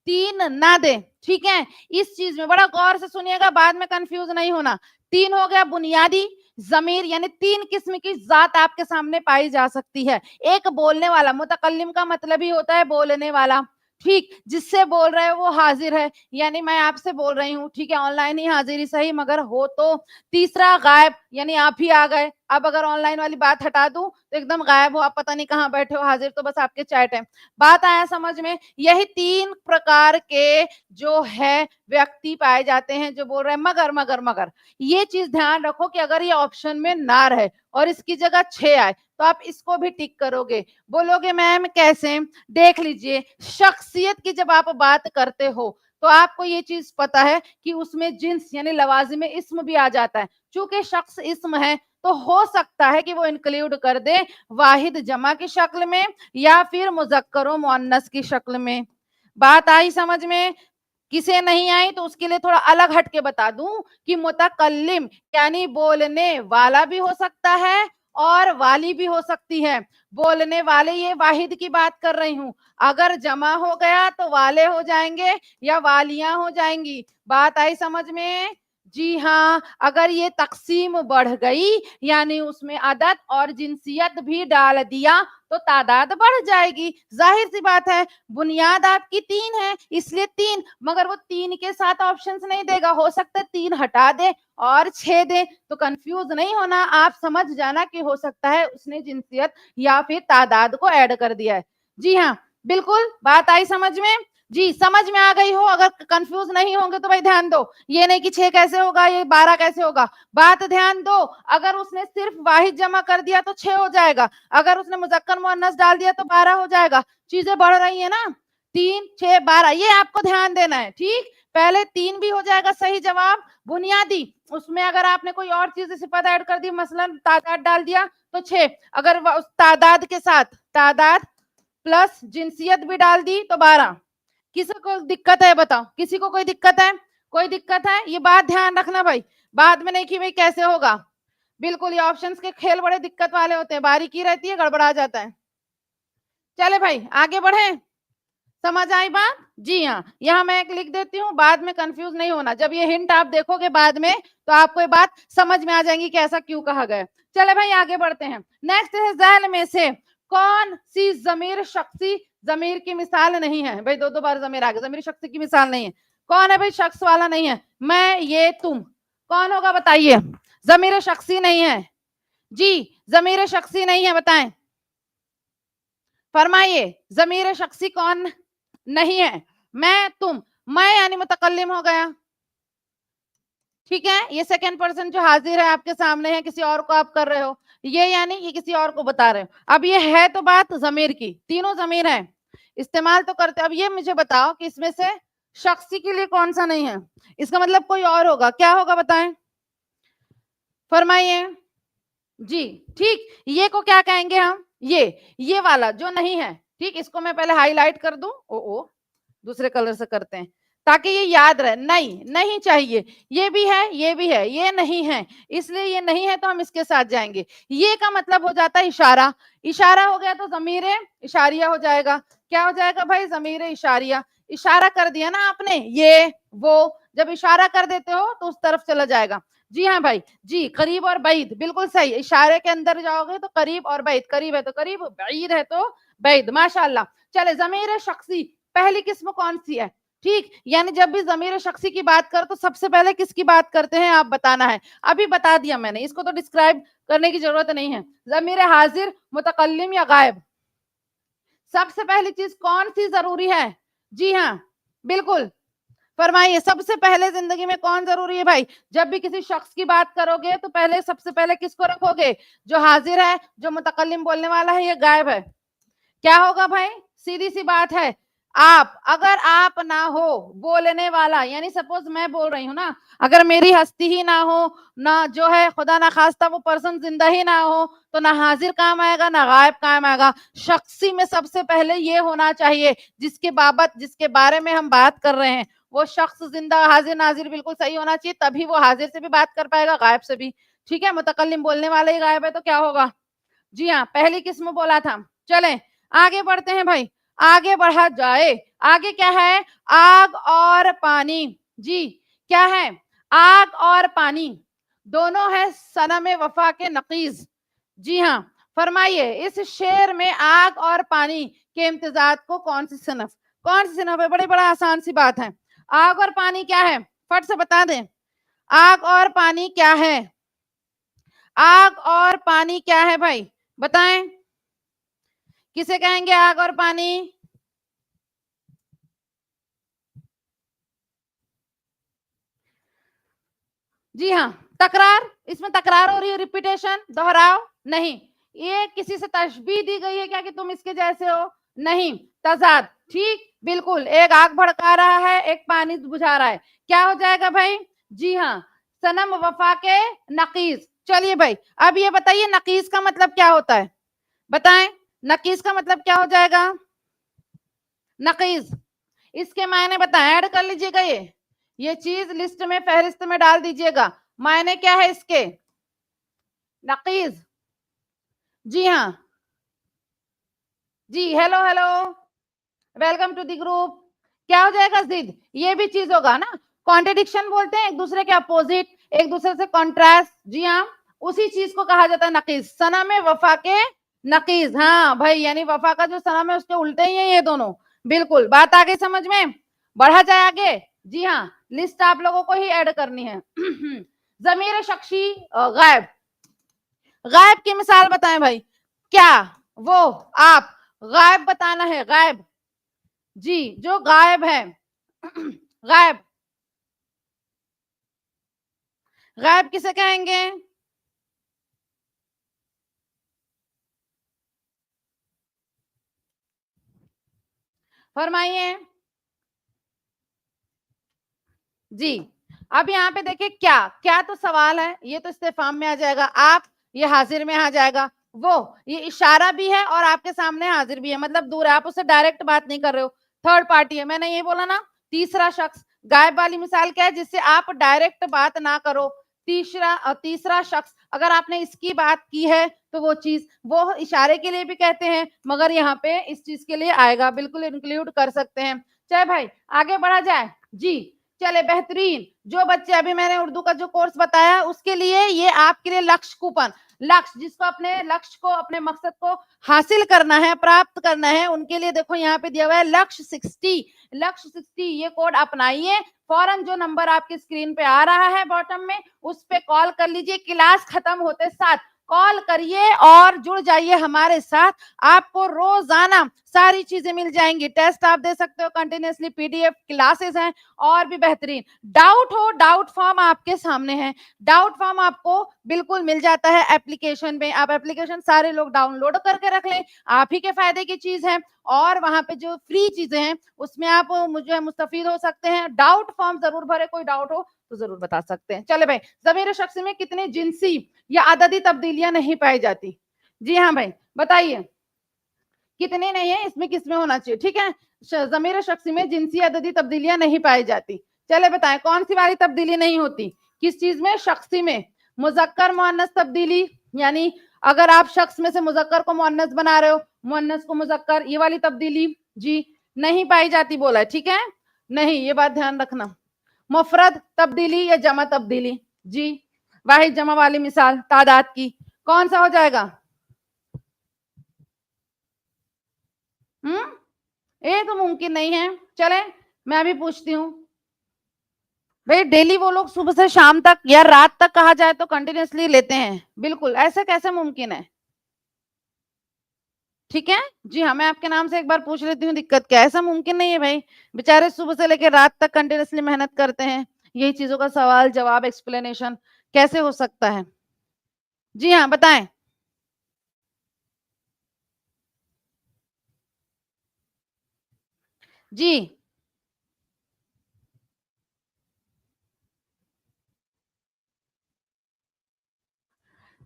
3 ना दे, ठीक है। इस चीज में बड़ा गौर से सुनिएगा, बाद में कंफ्यूज नहीं होना। 3 हो गया बुनियादी जमीर, यानी 3 किस्म की जात आपके सामने पाई जा सकती है। एक बोलने वाला, मुतकल्लिम का मतलब ही होता है बोलने वाला, ठीक, जिससे बोल रहे हो वो हाजिर है, यानी मैं आपसे बोल रही हूँ, ठीक है, ऑनलाइन ही हाजिरी सही मगर हो तो। तीसरा गायब, यानी आप ही आ गए। अब अगर ऑनलाइन वाली बात हटा दूं तो एकदम गायब हो, आप पता नहीं कहाँ बैठे हो, हाजिर तो बस आपके चैट है। बात आया समझ में? यही 3 प्रकार के जो है व्यक्ति पाए जाते हैं जो बोल रहे हैं मगर मगर मगर। ये चीज ध्यान रखो कि अगर ये ऑप्शन में ना रहे और इसकी जगह 6 आए तो आप इसको भी टिक करोगे। बोलोगे मैम कैसे? देख लीजिए, शख्सियत की जब आप बात करते हो तो आपको ये चीज पता है कि उसमें जिन्स यानी लवाजिम इस्म भी आ जाता है। चूंकि शख्स इस्म है तो हो सकता है कि वो इंक्लूड कर दे वाहिद जमा की शक्ल में या फिर मुजक्कर व मुअन्नस की शक्ल में। बात आई समझ में? किसे नहीं आई तो उसके लिए थोड़ा अलग हटके बता दूं कि मुतकल्लिम यानी बोलने वाला भी हो सकता है और वाली भी हो सकती है। बोलने वाले, ये वाहिद की बात कर रही हूं, अगर जमा हो गया तो वाले हो जाएंगे या वालियां हो जाएंगी। बात आई समझ में? जी हाँ, अगर ये तकसीम बढ़ गई यानी उसमें अदद और जिनसियत भी डाल दिया तो तादाद बढ़ जाएगी। जाहिर सी बात है, बुनियाद आपकी 3 है इसलिए 3, मगर वो 3 के साथ ऑप्शंस नहीं देगा। हो सकता है 3 हटा दे और 6 दे, तो कंफ्यूज नहीं होना, आप समझ जाना कि हो सकता है उसने जिनसियत या फिर तादाद को ऐड कर दिया है। जी हाँ, बिल्कुल बात आई समझ में? जी, समझ में आ गई हो? अगर कंफ्यूज नहीं होंगे तो भाई ध्यान दो, ये नहीं कि 6 कैसे होगा, ये 12 कैसे होगा। बात ध्यान दो, अगर उसने सिर्फ वाहिद जमा कर दिया तो 6 हो जाएगा, अगर उसने मुजक्कर मुअन्नस डाल दिया तो 12 हो जाएगा। चीजें बढ़ रही है ना, 3 6 12, ये आपको ध्यान देना है। ठीक, पहले 3 भी हो जाएगा सही जवाब बुनियादी, उसमें अगर आपने कोई और चीज सिफत ऐड कर दी, मसलन तादाद डाल दिया तो 6, अगर उस तादाद के साथ तादाद प्लस जिनसियत भी डाल दी तो 12। किसी को दिक्कत है बताओ? किसी को कोई दिक्कत है? कोई दिक्कत है? ये बात ध्यान रखना भाई, बाद में नहीं कि भाई कैसे होगा। बिल्कुल, ये ऑप्शंस के खेल बड़े दिक्कत वाले होते हैं, बारीकी रहती है, गड़बड़ा जाता है। चले भाई आगे बढ़े, समझ आई बात? जी हाँ, यहाँ मैं एक लिख देती हूँ, बाद में कंफ्यूज नहीं होना। जब ये हिंट आप देखोगे बाद में तो आपको ये बात समझ में आ जाएंगी कि ऐसा क्यों कहा गया। चले भाई आगे बढ़ते हैं। नेक्स्ट है, ज़ैल में से कौन सी जमीर शख्सी जमीर की मिसाल नहीं है? भाई 2 2 बार जमीर आ गया, जमीर शख्सी की मिसाल नहीं है। कौन है भाई? शख्स वाला नहीं है, मैं ये तुम, कौन होगा बताइए? जमीर शख्सी नहीं है जी, जमीर शख्सी नहीं है, बताएं फरमाइए, जमीर शख्सी कौन नहीं है? मैं तुम, मैं यानी मुतकल्लिम हो गया। ठीक है, ये सेकंड पर्सन जो हाजिर है आपके सामने है, किसी और को आप कर रहे हो, ये यानी ये किसी और को बता रहे हो। अब ये है तो बात जमीर की, तीनों जमीर है, इस्तेमाल तो करते। अब ये मुझे बताओ कि इसमें से शख्सी के लिए कौन सा नहीं है? इसका मतलब कोई और होगा, क्या होगा बताएं, फरमाइए जी। ठीक, ये को क्या कहेंगे हम? ये वाला जो नहीं है। ठीक, इसको मैं पहले हाईलाइट कर दूं, ओ दूसरे कलर से करते हैं ताकि ये याद रहे। नहीं, नहीं चाहिए, ये भी है ये भी है, ये नहीं है, इसलिए ये नहीं है तो हम इसके साथ जाएंगे। ये का मतलब हो जाता है इशारा, इशारा हो गया तो जमीर इशारिया हो जाएगा। क्या हो जाएगा भाई? जमीर इशारिया। इशारा कर दिया ना आपने, ये वो जब इशारा कर देते हो तो उस तरफ चला जाएगा। जी हाँ भाई, जी, करीब और बैद, बिल्कुल सही, इशारे के अंदर जाओगे तो करीब और बैद, करीब है तो करीब, बैद है तो बैद, माशाल्लाह। चले, जमीर शख्सी पहली किस्म कौन सी है? ठीक, यानी जब भी जमीर शख्सी की बात कर तो सबसे पहले किसकी बात करते हैं आप बताना है। अभी बता दिया मैंने, इसको तो डिस्क्राइब करने की जरूरत नहीं है। जमीर हाजिर, मुतकल्लिम या गायब, सबसे पहली चीज कौन सी जरूरी है? जी हाँ, बिल्कुल, फरमाइए, सबसे पहले जिंदगी में कौन जरूरी है भाई? जब भी किसी शख्स की बात करोगे तो पहले सबसे पहले किसको रखोगे? जो हाजिर है, जो मुतकल्लिम बोलने वाला है, ये गायब है। क्या होगा भाई? सीधी सी बात है, आप, अगर आप ना हो बोलने वाला, यानी सपोज मैं बोल रही हूँ ना, अगर मेरी हस्ती ही ना हो, ना जो है खुदा ना खास्ता वो पर्सन जिंदा ही ना हो, तो ना हाजिर काम आएगा ना गायब काम आएगा। शख्सी में सबसे पहले ये होना चाहिए जिसके बाबत, जिसके बारे में हम बात कर रहे हैं, वो शख्स जिंदा हाजिर नाजिर बिल्कुल सही होना चाहिए, तभी वो हाजिर से भी बात कर पाएगा, गायब से भी। ठीक है, मुतकल्लिम बोलने वाले ही गायब है तो क्या होगा? जी हाँ, पहली किस्म बोला था। चलें आगे बढ़ते हैं भाई, आगे बढ़ा जाए। आगे क्या है? आग और पानी। जी, क्या है? आग और पानी दोनों है सनम वफा के नकीज। जी हाँ, फरमाइए, इस शेर में आग और पानी के इम्तिजाज को कौन सी सिनफ, कौन सी सिनफ है? बड़ी बड़ा आसान सी बात है, आग और पानी क्या है? फट से बता दें, आग और पानी क्या है? आग और पानी क्या है भाई, बताएं, किसे कहेंगे आग और पानी? जी हाँ, तकरार, इसमें तकरार हो रही है, रिपीटेशन, दोहराव नहीं। ये किसी से तशबीह दी गई है क्या कि तुम इसके जैसे हो? नहीं, तजाद, ठीक, बिल्कुल। एक आग भड़का रहा है, एक पानी बुझा रहा है, क्या हो जाएगा भाई? जी हाँ, सनम वफा के नकीज। चलिए भाई, अब ये बताइए नकीज का मतलब क्या होता है, बताएं, नकीज का मतलब क्या हो जाएगा? नकीज, इसके मायने बताएं, ऐड कर लीजिएगा, ये चीज लिस्ट में, फहरिस्त में डाल दीजिएगा। मायने क्या है इसके? नकीज, जी हाँ, जी, hello hello, welcome to the group. क्या हो जाएगा? जिद, ये भी चीज होगा ना, कॉन्ट्रेडिक्शन बोलते हैं, एक दूसरे के अपोजिट, एक दूसरे से कॉन्ट्रास्ट, जी हाँ, उसी चीज को कहा जाता है नकीज, सनम वफा के नकीज। हाँ भाई, यानी वफा का जो सनम है उसके उल्टे ही है ये दोनों। बिल्कुल, बात आ गई समझ में? बढ़ा जाए आगे? जी हाँ, लिस्ट आप लोगों को ही ऐड करनी है। जमीर शख्सी गायब, गायब की मिसाल बताएं भाई, क्या, वो, आप, गायब बताना है, गायब, जी, जो गायब है। गायब, गायब किसे कहेंगे? फरमाइए जी। अब यहाँ पे देखिए, क्या, क्या तो सवाल है, ये तो इस्तेफाम में आ जाएगा, आप, ये हाजिर में आ जाएगा, वो, ये इशारा भी है और आपके सामने हाजिर भी है, मतलब दूर है, आप उससे डायरेक्ट बात नहीं कर रहे हो, थर्ड पार्टी है, मैंने ये बोला ना, तीसरा शख्स। गायब वाली मिसाल क्या है? जिससे आप डायरेक्ट बात ना करो, तीसरा शख्स, अगर आपने इसकी बात की है तो वो चीज, वो इशारे के लिए भी कहते हैं, मगर यहाँ पे इस चीज के लिए आएगा, बिल्कुल इंक्लूड कर सकते हैं। चले भाई, आगे बढ़ा जाए जी। चले, बेहतरीन, जो बच्चे, अभी मैंने उर्दू का जो कोर्स बताया उसके लिए ये आपके लिए लक्ष्य कूपन, लक्ष्य, जिसको अपने लक्ष्य को, अपने मकसद को हासिल करना है, प्राप्त करना है, उनके लिए देखो यहाँ पे दिया हुआ है लक्ष्य 60, लक्ष्य 60, ये कोड अपनाइए, फौरन जो नंबर आपकी स्क्रीन पे आ रहा है बॉटम में, उस पे कॉल कर लीजिए, क्लास खत्म होते साथ कॉल करिए और जुड़ जाइए हमारे साथ, आपको रोजाना सारी चीजें मिल जाएंगी, टेस्ट आप दे सकते हो कंटिन्यूसली, पीडीएफ क्लासेस हैं और भी बेहतरीन। डाउट हो, डाउट फॉर्म आपके सामने है, डाउट फॉर्म आपको बिल्कुल मिल जाता है एप्लीकेशन में, आप एप्लीकेशन सारे लोग डाउनलोड करके रख लें, आप ही के फायदे की चीज है, और वहां पे जो फ्री चीजें हैं उसमें आप मुझे मुस्तफीद हो सकते हैं। डाउट फॉर्म जरूर भरे, कोई डाउट हो तो जरूर बता सकते हैं। चले भाई, जमीर शख्स में कितनी जिनसी या अददी तब्दीलियां नहीं पाई जाती? जी हाँ भाई, बताइए, कितने नहीं है, इसमें किसमें होना चाहिए, ठीक है? जमीर शख्सी में जिनसी अददी तब्दीलियां नहीं पाई जाती। चले बताएं, कौन सी वाली तब्दीली नहीं होती, किस चीज में? शख्सी में। मुजक्कर मुअन्नस तब्दीली, यानी अगर आप शख्स में से मुजक्कर को मुअन्नस बना रहे हो, मुअन्नस को मुजक्कर, ये वाली तब्दीली जी नहीं पाई जाती बोला है, ठीक है, नहीं, ये बात ध्यान रखना। मुफरद तब्दीली या जमा तब्दीली, जी, वाहिद जमा वाली मिसाल तादाद की, कौन सा हो जाएगा? ये तो मुमकिन नहीं है। चले, मैं अभी पूछती हूँ भाई, डेली वो लोग सुबह से शाम तक या रात तक कहा जाए तो कंटिन्यूसली लेते हैं, बिल्कुल, ऐसे कैसे मुमकिन है? ठीक है, जी हाँ, मैं आपके नाम से एक बार पूछ लेती हूँ, दिक्कत क्या है? ऐसा मुमकिन नहीं है भाई, बेचारे सुबह से लेकर रात तक कंटिन्यूसली मेहनत करते हैं, यही चीजों का सवाल जवाब एक्सप्लेनेशन कैसे हो सकता है? जी हाँ, बताएं। जी,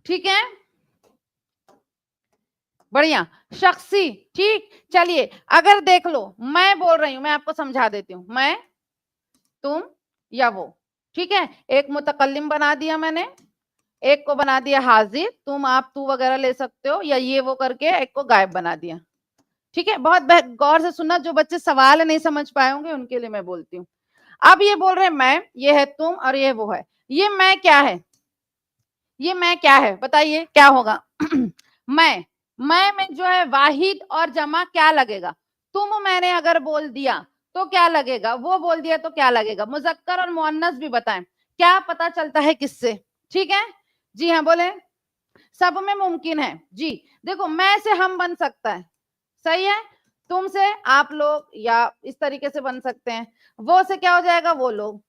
ठीक है, बढ़िया, शख्सी, ठीक। चलिए, अगर देख लो, मैं बोल रही हूं, मैं आपको समझा देती हूँ, मैं, तुम या वो, ठीक है, एक मुतकल्लिम बना दिया मैंने, एक को बना दिया हाजिर, तुम, आप, तू वगैरह ले सकते हो, या ये वो करके एक को गायब बना दिया, ठीक है। बहुत गौर से सुनना, जो बच्चे सवाल नहीं समझ पाए होंगे उनके लिए मैं बोलती हूँ। अब ये बोल रहे हैं मैं, ये है तुम और ये वो है, ये मैं क्या है, ये मैं क्या है, बताइए क्या होगा? मैं में जो है वाहिद और जमा क्या लगेगा? तुम मैंने अगर बोल दिया तो क्या लगेगा, वो बोल दिया तो क्या लगेगा? मुजक्कर और मुअन्नस भी बताएं, क्या पता चलता है किससे? ठीक है, जी हाँ, बोले। सब में मुमकिन है जी। देखो मैं से हम बन सकता है, सही है, तुम से आप लोग, या इस तरीके से बन सकते हैं। वो से क्या हो जाएगा, वो लोग,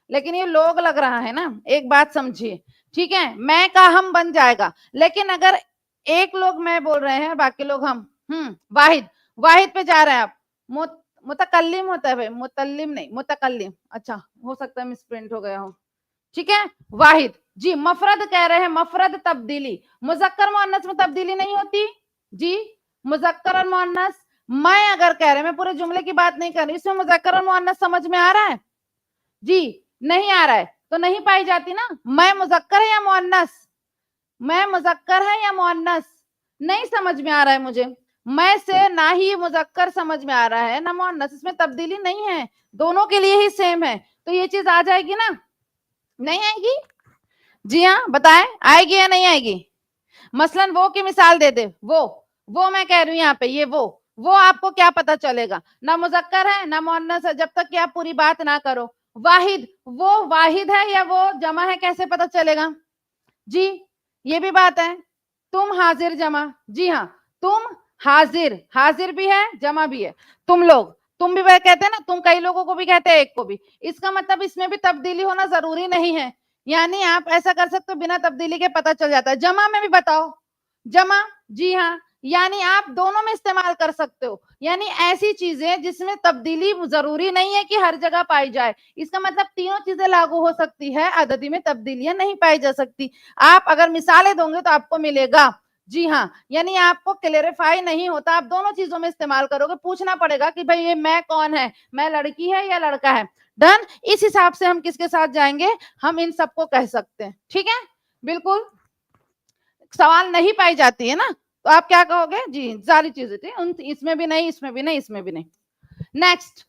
लेकिन ये लोग लग रहा है ना, एक बात समझिए, ठीक है। मैं का हम बन जाएगा, लेकिन अगर एक लोग मैं बोल रहे हैं बाकी लोग हम, वाहिद, वाहिद पे जा रहे हैं आप। मुतकल्लिम होता है भाई, मुतल्लिम नहीं, मुतकल्लिम, अच्छा हो सकता है मिसप्रिंट हो गया हो, ठीक है। वाहिद जी, मफरद कह रहे हैं, मफरद तब्दीली, मुजक्कर मुअन्नस में तब्दीली नहीं होती जी, मुजक्कर और मुअन्नस। मैं अगर कह रहे हैं, मैं पूरे जुमले की बात नहीं कर रही, इसमें मुजक्कर और मुअन्नस समझ में आ रहा है जी, नहीं आ रहा है तो नहीं पाई जाती ना। मैं मुजक्कर है या मुअन्नस, मैं मुजक्कर है या मुअन्नस, नहीं समझ में आ रहा है मुझे। मैं से ना ही मुजक्कर समझ में आ रहा है ना मुअन्नस, इसमें तब्दीली नहीं है, दोनों के लिए ही सेम है, तो ये चीज आ जाएगी ना, नहीं आएगी? जी हाँ बताएं, आएगी या नहीं आएगी? मसलन वो की मिसाल दे दे, वो मैं कह रही हूँ यहाँ पे, ये वो आपको क्या पता चलेगा, ना मुजक्कर है ना मुअन्नस है, जब तक कि आप पूरी बात ना करो। वाहिद, वो वाहिद है या वो जमा है, कैसे पता चलेगा जी, ये भी बात है। तुम हाजिर जमा, जी हाँ, तुम हाजिर, हाजिर भी है जमा भी है। तुम लोग, तुम भी वह कहते हैं ना, तुम कई लोगों को भी कहते हैं, एक को भी, इसका मतलब इसमें भी तब्दीली होना जरूरी नहीं है, यानी आप ऐसा कर सकते हो बिना तब्दीली के पता चल जाता है। जमा में भी बताओ, जमा, जी हाँ, यानी आप दोनों में इस्तेमाल कर सकते हो, यानी ऐसी चीजें जिसमें तब्दीली जरूरी नहीं है कि हर जगह पाई जाए, इसका मतलब तीनों चीजें लागू हो सकती है, अददी में तब्दीलियां नहीं पाई जा सकती। आप अगर मिसालें दोगे तो आपको मिलेगा, जी हाँ, यानी आपको क्लेरिफाई नहीं होता, आप दोनों चीजों में इस्तेमाल करोगे, पूछना पड़ेगा कि भाई ये मैं कौन है, मैं लड़की है या लड़का है। डन, इस हिसाब से हम किसके साथ जाएंगे, हम इन सबको कह सकते हैं, ठीक है, बिल्कुल। सवाल नहीं पाई जाती है ना, तो आप क्या कहोगे जी, सारी चीजें थी, इसमें भी नहीं, इसमें भी नहीं, इसमें भी नहीं। नेक्स्ट,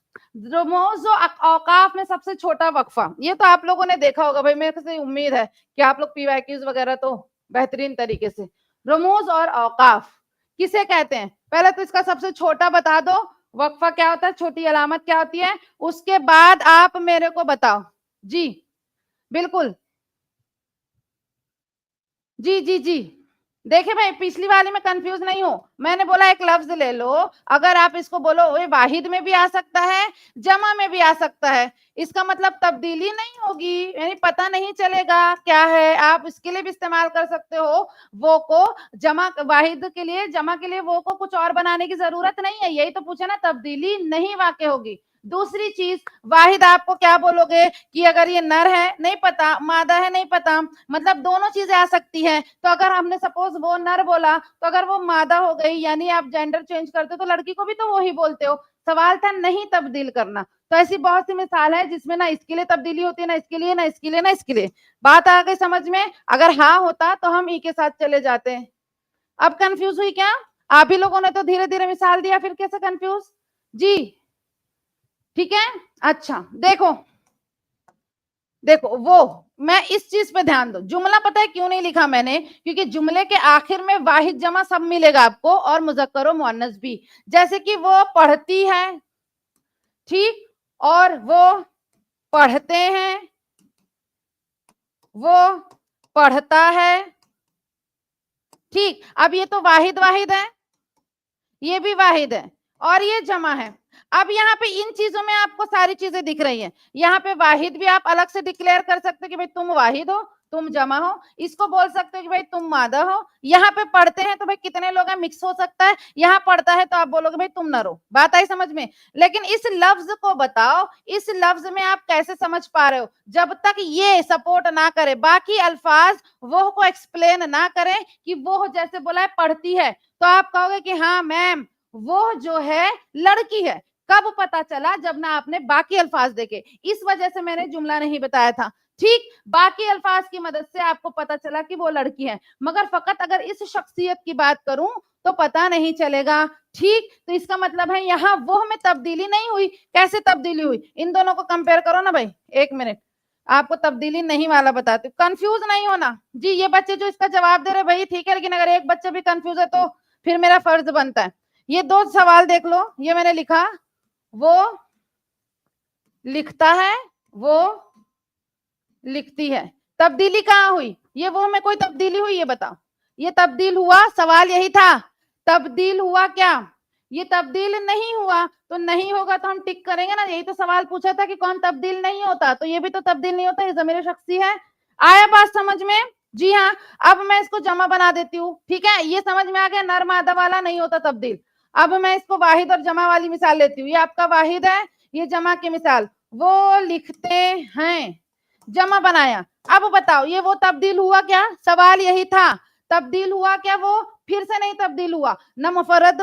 रमूज औकाफ में सबसे छोटा वक्फा, ये तो आप लोगों ने देखा होगा भाई, मेरे से उम्मीद है कि आप लोग पीवाईक्यूज वगैरह तो बेहतरीन तरीके से। रमूज और औकाफ किसे कहते हैं, पहले तो इसका सबसे छोटा बता दो, वक्फा क्या होता है, छोटी अलामत क्या होती है, उसके बाद आप मेरे को बताओ जी, बिल्कुल, जी जी जी। देखे भाई, पिछली वाली में कंफ्यूज नहीं हो, मैंने बोला एक लफ्ज ले लो, अगर आप इसको बोलो ये वाहिद में भी आ सकता है, जमा में भी आ सकता है, इसका मतलब तब्दीली नहीं होगी, यानी पता नहीं चलेगा क्या है, आप इसके लिए भी इस्तेमाल कर सकते हो, वो को जमा, वाहिद के लिए, जमा के लिए वो को कुछ और बनाने की जरूरत नहीं है, यही तो पूछा ना, तब्दीली नहीं वाकई होगी। दूसरी चीज, वाहिद आपको क्या बोलोगे कि अगर ये नर है नहीं पता, मादा है नहीं पता, मतलब दोनों चीजें आ सकती है, तो अगर हमने सपोज वो नर बोला, तो अगर वो मादा हो गई, यानी आप जेंडर चेंज करते हो तो लड़की को भी तो वही बोलते हो, सवाल था नहीं तब्दील करना। तो ऐसी बहुत सी मिसाल है जिसमें ना इसके लिए तब्दीली होती है, ना इसके लिए, ना इसके लिए, ना इसके लिए। बात आ गई समझ में? अगर हाँ होता तो हम ई के साथ चले जाते हैं। अब कंफ्यूज हुई क्या? आप ही लोगों ने तो धीरे धीरे मिसाल दिया, फिर कैसे कंफ्यूज जी? ठीक है, अच्छा देखो, देखो वो, मैं इस चीज पे ध्यान दो, जुमला पता है क्यों नहीं लिखा मैंने, क्योंकि जुमले के आखिर में वाहिद जमा सब मिलेगा आपको, और मुजक्कर मुअन्नस भी, जैसे कि वो पढ़ती है, ठीक, और वो पढ़ते हैं, वो पढ़ता है, ठीक। अब ये तो वाहिद वाहिद है, ये भी वाहिद है, और ये जमा है। अब यहाँ पे इन चीजों में आपको सारी चीजें दिख रही हैं, यहाँ पे वाहिद भी आप अलग से डिक्लेयर कर सकते हो कि भाई तुम वाहिद हो, तुम जमा हो, इसको बोल सकते हो कि भाई तुम मादा हो। यहाँ पे पढ़ते हैं तो भाई कितने लोग हैं, मिक्स हो सकता है, यहाँ पढ़ता है तो आप बोलोगे भाई तुम नर हो, बात आई समझ में? लेकिन इस लफ्ज को बताओ, इस लफ्ज में आप कैसे समझ पा रहे हो, जब तक ये सपोर्ट ना करे, बाकी अल्फाज वो को एक्सप्लेन ना करें कि वो जैसे बोला है पढ़ती है, तो आप कहोगे कि हाँ मैम वो जो है लड़की है। कब पता चला? जब ना आपने बाकी अल्फाज देखे, इस वजह से मैंने जुमला नहीं बताया था, ठीक। बाकी अल्फाज की मदद से आपको पता चला कि वो लड़की है, मगर फकत अगर इस शख्सियत की बात करूं तो पता नहीं चलेगा, ठीक। तो इसका मतलब है यहाँ वो में तब्दीली नहीं हुई। कैसे तब्दीली हुई, इन दोनों को कंपेयर करो ना भाई, एक मिनट, आपको तब्दीली नहीं वाला बताती हूँ, कंफ्यूज नहीं होना जी। ये बच्चे जो इसका जवाब दे रहे भाई ठीक है, लेकिन अगर एक बच्चा भी कंफ्यूज है तो फिर मेरा फर्ज बनता है। ये दो सवाल देख लो, ये मैंने लिखा, वो लिखता है, वो लिखती है, तब्दीली कहाँ हुई? ये वो में कोई तब्दीली हुई, ये बताओ, ये तब्दील हुआ, सवाल यही था, तब्दील हुआ क्या? ये तब्दील नहीं हुआ, तो नहीं होगा तो हम टिक करेंगे ना, यही तो सवाल पूछा था कि कौन तब्दील नहीं होता, तो ये भी तो तब्दील नहीं होता, ये ज़मीर शख्सी है। आया बात समझ में? जी हाँ। अब मैं इसको जमा बना देती हूँ, ठीक है, ये समझ में आ गया, नर मादा वाला नहीं होता तब्दील। अब मैं इसको वाहिद और जमा वाली मिसाल लेती हूँ, ये आपका वाहिद है, ये जमा की मिसाल, वो लिखते हैं, जमा बनाया। अब बताओ ये वो तब्दील हुआ क्या? सवाल यही था, तब्दील हुआ क्या? वो फिर से नहीं तब्दील हुआ, ना मुफरद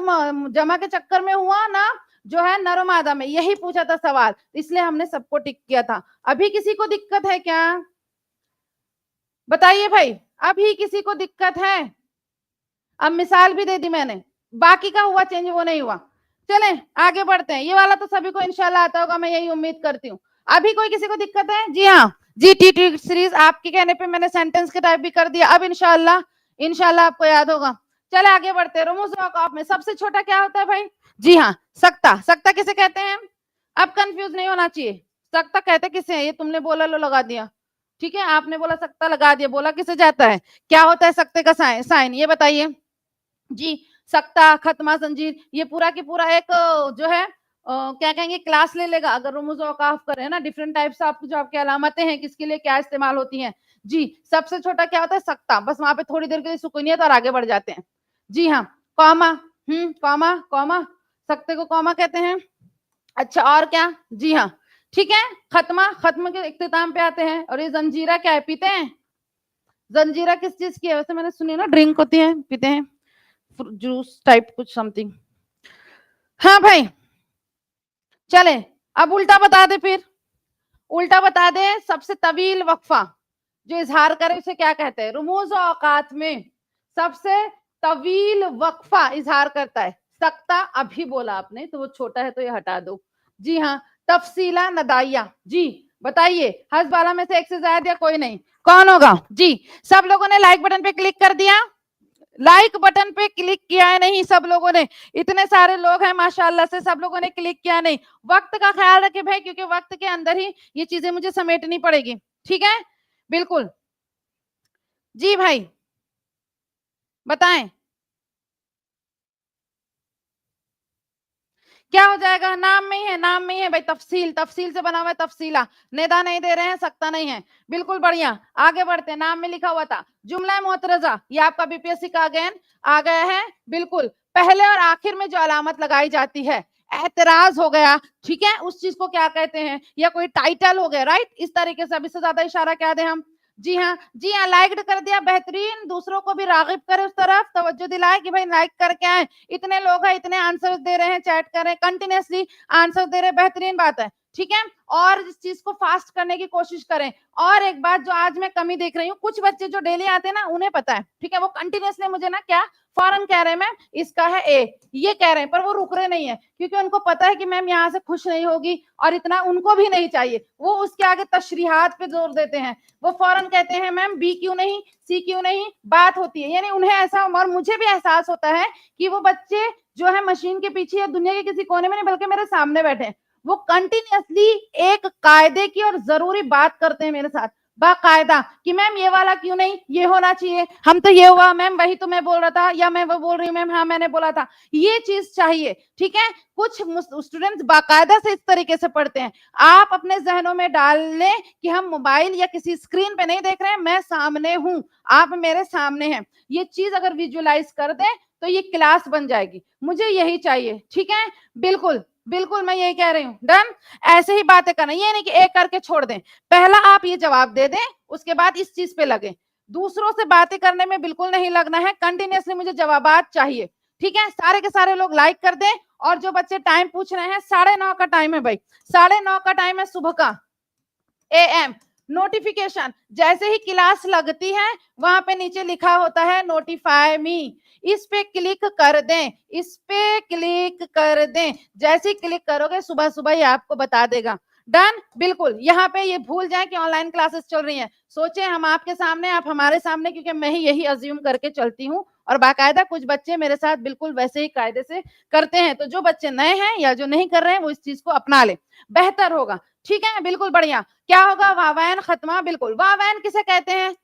जमा के चक्कर में हुआ, ना जो है नर मादा में, यही पूछा था सवाल, इसलिए हमने सबको टिक किया था। अभी किसी को दिक्कत है क्या? बताइए भाई, अभी किसी को दिक्कत है? अब मिसाल भी दे दी मैंने, बाकी का हुआ चेंज, वो नहीं हुआ। चलें आगे बढ़ते हैं, ये वाला तो सभी को इंशाल्लाह आता होगा, मैं यही उम्मीद करती हूँ। अभी कोई किसी को दिक्कत है? जी हाँ, जी टी सीरीज आपके कहने पे मैंने सेंटेंस के टाइप भी कर दिया, अब इंशाल्लाह इंशाल्लाह आपको याद होगा। चले आगे बढ़ते हैं। रुमूज औकाफ में सबसे छोटा क्या होता है भाई? जी हाँ, सक्ता। सक्ता किसे कहते हैं? अब कंफ्यूज नहीं होना चाहिए, सक्ता कहते किसे हैं? ये तुमने बोला लो लगा दिया, ठीक है, आपने बोला सक्ता लगा दिया, बोला किसे जाता है? क्या होता है सक्ते का साइन ये बताइए जी। सक्ता, खत्मा, जंजीर, ये पूरा की पूरा एक जो है क्या कहेंगे क्लास ले लेगा अगर रुमूज औकाफ करें ना, डिफरेंट टाइप्स आपकी जो आपकी अलामतें हैं किसके लिए क्या इस्तेमाल होती हैं। जी, सबसे छोटा क्या होता है? सक्ता। बस वहां पे थोड़ी देर के लिए सुकूनियत और आगे बढ़ जाते हैं। जी हाँ, कॉमा, कॉमा, कॉमा, सक्ते को कॉमा कहते हैं। अच्छा और क्या? जी हाँ, ठीक है, खत्मा, खत्म के इख्तिताम पे आते हैं। और ये जंजीरा क्या है? पीते हैं। जंजीरा किस चीज की है वैसे? मैंने सुनी ना, ड्रिंक होती है, पीते हैं, जूस टाइप कुछ समथिंग। हाँ भाई, चले अब उल्टा बता दे, फिर उल्टा बता दे। सबसे तवील वक्फा जो इजहार करे उसे क्या कहते हैं? रुमूज औकात में सबसे तवील वक्फा इजहार करता है सक्ता। अभी बोला आपने, तो वो छोटा है तो ये हटा दो। जी हाँ, तफसीला नदाइया। जी बताइए, हज़बाला में से एक से ज्यादा या कोई नहीं? कौन होगा? जी, सब लोगों ने लाइक बटन पे क्लिक कर दिया? लाइक बटन पे क्लिक किया है नहीं सब लोगों ने? इतने सारे लोग हैं माशाल्लाह से, सब लोगों ने क्लिक किया नहीं। वक्त का ख्याल रखे भाई, क्योंकि वक्त के अंदर ही ये चीजें मुझे समेटनी पड़ेगी, ठीक है? बिल्कुल जी भाई, बताएं क्या हो जाएगा? नाम में ही है, नाम में ही है भाई, तफसील, तफसील से बना हुआ है, तफसीला। नेदा नहीं दे रहे हैं, सकता नहीं है, बिल्कुल बढ़िया। आगे बढ़ते हैं, नाम में लिखा हुआ था जुमला मोतरजा, ये आपका बीपीएससी का अगेन आ गया है। बिल्कुल, पहले और आखिर में जो अलामत लगाई जाती है, एतराज हो गया, ठीक है, उस चीज को क्या कहते हैं, या कोई टाइटल हो गया, राइट, इस तरीके से। अब इससे ज्यादा इशारा क्या दें हम? जी हाँ, जी हाँ, लाइक कर दिया, बेहतरीन। दूसरों को भी रागिब करे उस तरफ, तवज्जो दिलाए कि भाई लाइक करके आए। इतने लोग हैं, इतने आंसर दे रहे हैं, चैट कर रहे हैं, कंटिन्यूअसली आंसर दे रहे हैं, बेहतरीन बात है, ठीक है। और इस चीज को फास्ट करने की कोशिश करें। और एक बात जो आज मैं कमी देख रही हूँ, कुछ बच्चे जो डेली आते हैं ना, उन्हें पता है, ठीक है, वो कंटिन्यूअसली मुझे ना क्या फौरन कह रहे हैं मैम इसका है ए, ये कह रहे हैं, पर वो रुक रहे नहीं है, क्योंकि उनको पता है कि मैम यहाँ से खुश नहीं होगी, और इतना उनको भी नहीं चाहिए। वो उसके आगे तशरीहात पे जोर देते हैं, वो फौरन कहते हैं मैम बी क्यों नहीं, सी क्यों नहीं, बात होती है। यानी उन्हें ऐसा, और मुझे भी एहसास होता है कि वो बच्चे जो है मशीन के पीछे या दुनिया के किसी कोने में नहीं, बल्कि मेरे सामने बैठे हैं, वो कंटिन्यूअसली एक कायदे की और जरूरी बात करते हैं मेरे साथ, बाकायदा, कि मैम ये वाला क्यों नहीं, ये होना चाहिए, हम तो ये हुआ मैम, वही तो मैं बोल रहा था, या मैं वो बोल रही हूँ मैम, हाँ मैंने बोला था, ये चीज चाहिए, ठीक है। कुछ स्टूडेंट्स बाकायदा से इस तरीके से पढ़ते हैं। आप अपने जहनों में डाल लें कि हम मोबाइल या किसी स्क्रीन पे नहीं देख रहे हैं, मैं सामने हूं, आप मेरे सामने हैं। ये चीज अगर विजुअलाइज कर दें तो ये क्लास बन जाएगी, मुझे यही चाहिए, ठीक है। बिल्कुल बिल्कुल, मैं यही कह रही हूँ, डन। ऐसे ही बातें करना, ये नहीं कि एक करके छोड़ दें, पहला आप ये जवाब दे दें, उसके बाद इस चीज पे लगे। दूसरों से बातें करने में बिल्कुल नहीं लगना है, कंटिन्यूअसली मुझे जवाबात चाहिए, ठीक है। सारे के सारे लोग लाइक कर दें। और जो बच्चे टाइम पूछ रहे हैं, 9:30 का टाइम है भाई, 9:30 का टाइम है सुबह का, AM। नोटिफिकेशन जैसे ही क्लास लगती है, वहां पे नीचे लिखा होता है नोटिफाई मी, इस पे क्लिक कर दें, इस पे क्लिक कर दें। जैसे ही क्लिक करोगे सुबह सुबह ये आपको बता देगा, डन। बिल्कुल, यहाँ पे ये भूल जाए कि ऑनलाइन क्लासेस चल रही हैं, सोचे हम आपके सामने, आप हमारे सामने, क्योंकि मैं ही यही अज्यूम करके चलती हूँ, और बाकायदा कुछ बच्चे मेरे साथ बिल्कुल वैसे ही कायदे से करते हैं। तो जो बच्चे नए हैं या जो नहीं कर रहे हैं, वो इस चीज को अपना ले, बेहतर होगा, ठीक है। बिल्कुल बढ़िया। क्या होगा? वावैन खत्मा। बिल्कुल, वावैन किसे कहते हैं?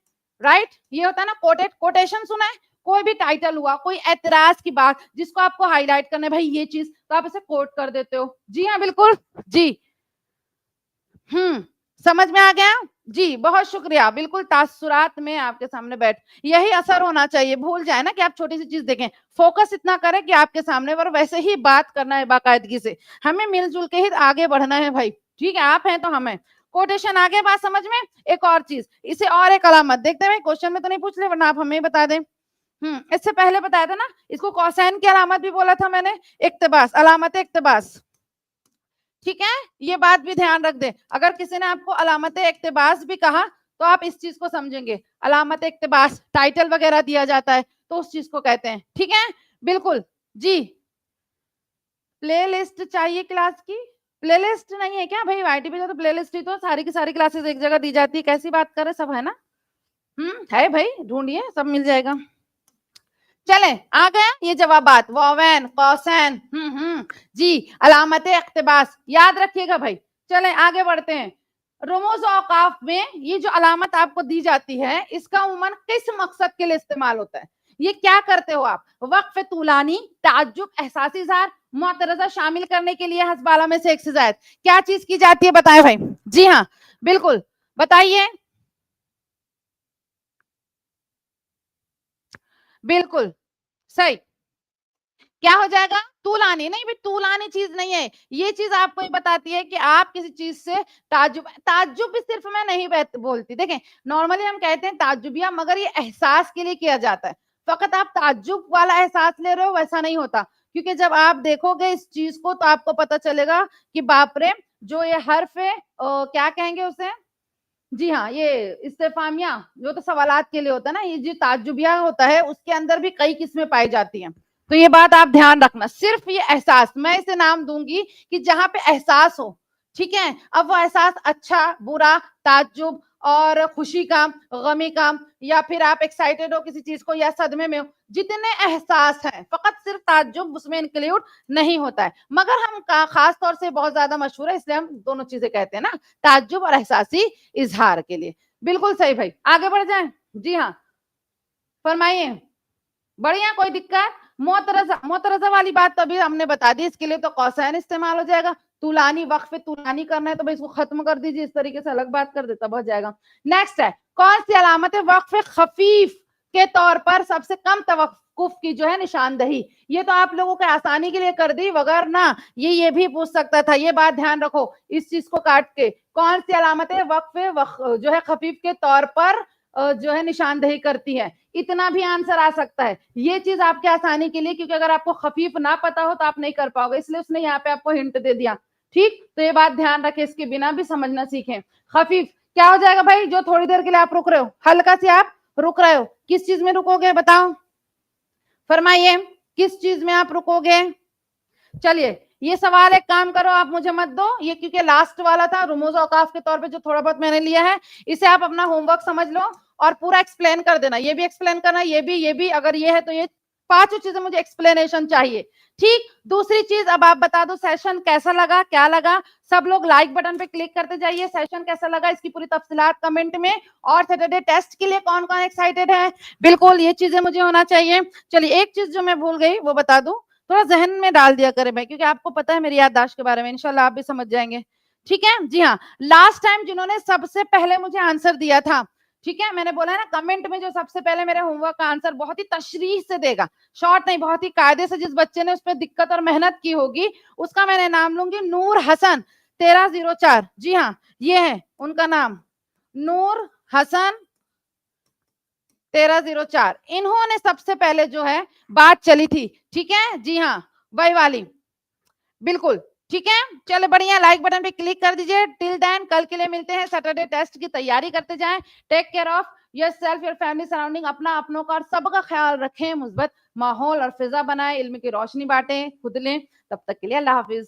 राइट, ये होता है ना कोटेड, कोटेशन सुना है, कोई भी टाइटल हुआ, कोई ऐतराज की बात जिसको आपको हाईलाइट करना है भाई ये चीज, तो आप इसे कोट कर देते हो। जी हाँ बिल्कुल जी। समझ में आ गया जी, बहुत शुक्रिया। बिल्कुल तासुरात में आपके सामने बैठ, यही असर होना चाहिए। भूल जाए ना कि आप छोटी सी चीज देखें, फोकस इतना करें कि आपके सामने पर वैसे ही बात करना है बाकायदगी से। हमें मिलजुल के ही आगे बढ़ना है भाई, ठीक है? आप हैं तो हमें कोटेशन आगे, बात समझ में। एक और चीज, इसे और एक अलामत देखते हैं भाई, क्वेश्चन में तो नहीं पूछ ले वरना आप हमें बता दें। इससे पहले बताया था ना, इसको कॉसाइन की अलामत भी बोला था मैंने, इक्तबास, अलामत इक्तबास, ठीक है? ये बात भी ध्यान रख दे, अगर किसी ने आपको अलामत इक्तबास भी कहा तो आप इस चीज को समझेंगे, अलामत इक्तबास टाइटल वगैरह दिया जाता है तो उस चीज को कहते हैं, ठीक है? बिल्कुल जी। प्ले लिस्ट चाहिए क्लास की? प्ले लिस्ट नहीं है क्या भाई? वाईटी पे तो प्ले लिस्ट ही तो सारी की सारी क्लासेस एक जगह दी जाती है, कैसी बात कर रहे, सब है ना? है भाई, ढूंढिए, सब मिल जाएगा। चले आ गया ये जवाबात, वावेन, कौसैन, जी, अलामत इक्तबास याद रखिएगा भाई। चले आगे बढ़ते हैं। रुमूज औकाफ में ये जो अलामत आपको दी जाती है, इसका उमूमन किस मकसद के लिए इस्तेमाल होता है? ये क्या करते हो आप? वक्फ तूलानी, ताज्जुब, एहसासी इज़हार, मुअतरज़ा शामिल करने के लिए हस्बाला में से एक से ज़ायद क्या चीज की जाती है, बताएं भाई। जी हाँ बिल्कुल बताइए। बिल्कुल सही, क्या हो जाएगा? तूलानी। नहीं भाई, तूलानी चीज नहीं है, ये चीज आपको ये बताती है कि आप किसी चीज से ताज्जुब, ताज्जुब भी सिर्फ मैं नहीं बोलती, देखें नॉर्मली हम कहते हैं ताज्जुबिया, मगर ये एहसास के लिए किया जाता है। फकत आप ताज्जुब वाला एहसास ले रहे हो, वैसा नहीं होता, क्योंकि जब आप देखोगे इस चीज को तो आपको पता चलेगा कि बाप रे, जो ये हर्फ है क्या कहेंगे उसे, जी हाँ, ये इस्तेफामिया जो तो सवालात के लिए होता है ना, ये जो ताज्जुबिया होता है उसके अंदर भी कई किस्में पाई जाती हैं। तो ये बात आप ध्यान रखना, सिर्फ ये एहसास मैं इसे नाम दूंगी कि जहां पे एहसास हो, ठीक है? अब वो एहसास अच्छा बुरा, ताज्जुब और खुशी का, गमी का, या फिर आप एक्साइटेड हो किसी चीज को या सदमे में हो, जितने एहसास हैं फकत सिर्फ ताज्जुब उसमें इंक्लूड नहीं होता है, मगर हम खास तौर से बहुत ज्यादा मशहूर है इसलिए हम दोनों चीजें कहते हैं ना, ताज्जुब और एहसासी इजहार के लिए। बिल्कुल सही भाई, आगे बढ़ जाए। जी हाँ फरमाइए। बढ़िया, कोई दिक्कत? मोतरजा, मोतरजा वाली बात तो अभी हमने बता दी, इसके लिए तो कौसैन इस्तेमाल हो जाएगा। तुलानी, वक्फ तुलानी करना है तो भाई इसको खत्म कर दीजिए, इस तरीके से अलग बात कर देता हो जाएगा। नेक्स्ट है, कौन सी अलामत है वक्फ खफीफ के तौर पर सबसे कम तवक्कुफ की जो है निशानदही? ये तो आप लोगों के आसानी के लिए कर दी, वगर ना ये भी पूछ सकता था, ये बात ध्यान रखो इस चीज को काट के। कौन सी अलामत है वक्फ जो है खफीफ के तौर पर जो है निशानदही करती है? इतना भी आंसर आ सकता है, ये चीज आपके आसानी के लिए, क्योंकि अगर आपको खफीफ ना पता हो तो आप नहीं कर पाओगे, इसलिए उसने यहाँ पे आपको हिंट दे दिया, ठीक? तो ये बात ध्यान रखें, इसके बिना भी समझना सीखें। खफीफ क्या हो जाएगा भाई? जो थोड़ी देर के लिए आप रुक रहे हो, हल्का से आप रुक रहे हो, किस चीज में रुकोगे बताओ, फरमाइए किस चीज में आप रुकोगे? चलिए ये सवाल एक काम करो, आप मुझे मत दो ये, क्योंकि लास्ट वाला था रुमूज औकाफ के तौर पे जो थोड़ा बहुत मैंने लिया है, इसे आप अपना होमवर्क समझ लो और पूरा एक्सप्लेन कर देना, ये भी एक्सप्लेन करना, ये भी अगर ये है तो ये पांचों चीजें मुझे एक्सप्लेनेशन चाहिए, ठीक? दूसरी चीज, अब आप बता दो सेशन कैसा लगा, क्या लगा? सब लोग लाइक बटन पे क्लिक करते जाइए, सेशन कैसा लगा इसकी पूरी तफसीलात कमेंट में, और सैटरडे टेस्ट के लिए कौन कौन एक्साइटेड है? बिल्कुल ये चीजें मुझे होना चाहिए। चलिए एक चीज जो मैं भूल गई वो बता दूं, थोड़ा जहन में डाल दिया करें भाई, क्योंकि आपको पता है मेरी याददाश्त के बारे में, इंशाल्लाह आप भी समझ जाएंगे, ठीक है? जी हाँ, लास्ट टाइम जिन्होंने सबसे पहले मुझे आंसर दिया था, ठीक है, मैंने बोला है ना कमेंट में जो सबसे पहले मेरे होमवर्क का आंसर बहुत ही तशरीह से देगा, शॉर्ट नहीं, बहुत ही कायदे से, जिस बच्चे ने उस पर दिक्कत और मेहनत की होगी उसका मैंने नाम लूंगी नूर हसन 1304। जी हाँ ये है उनका नाम, नूर हसन 1304, इन्होंने सबसे पहले जो है बात चली थी, ठीक है? जी हाँ वही वाली, बिल्कुल ठीक है। चलो बढ़िया, लाइक बटन पे क्लिक कर दीजिए। टिल देन कल के लिए मिलते हैं, सैटरडे टेस्ट की तैयारी करते जाएं। Take care of yourself, your family, surrounding, अपना अपनों का और सबका ख्याल रखें, मुस्बत माहौल और फिजा बनाए, इल्म की रोशनी बांटें, खुद लें। तब तक के लिए अल्लाह हाफिज।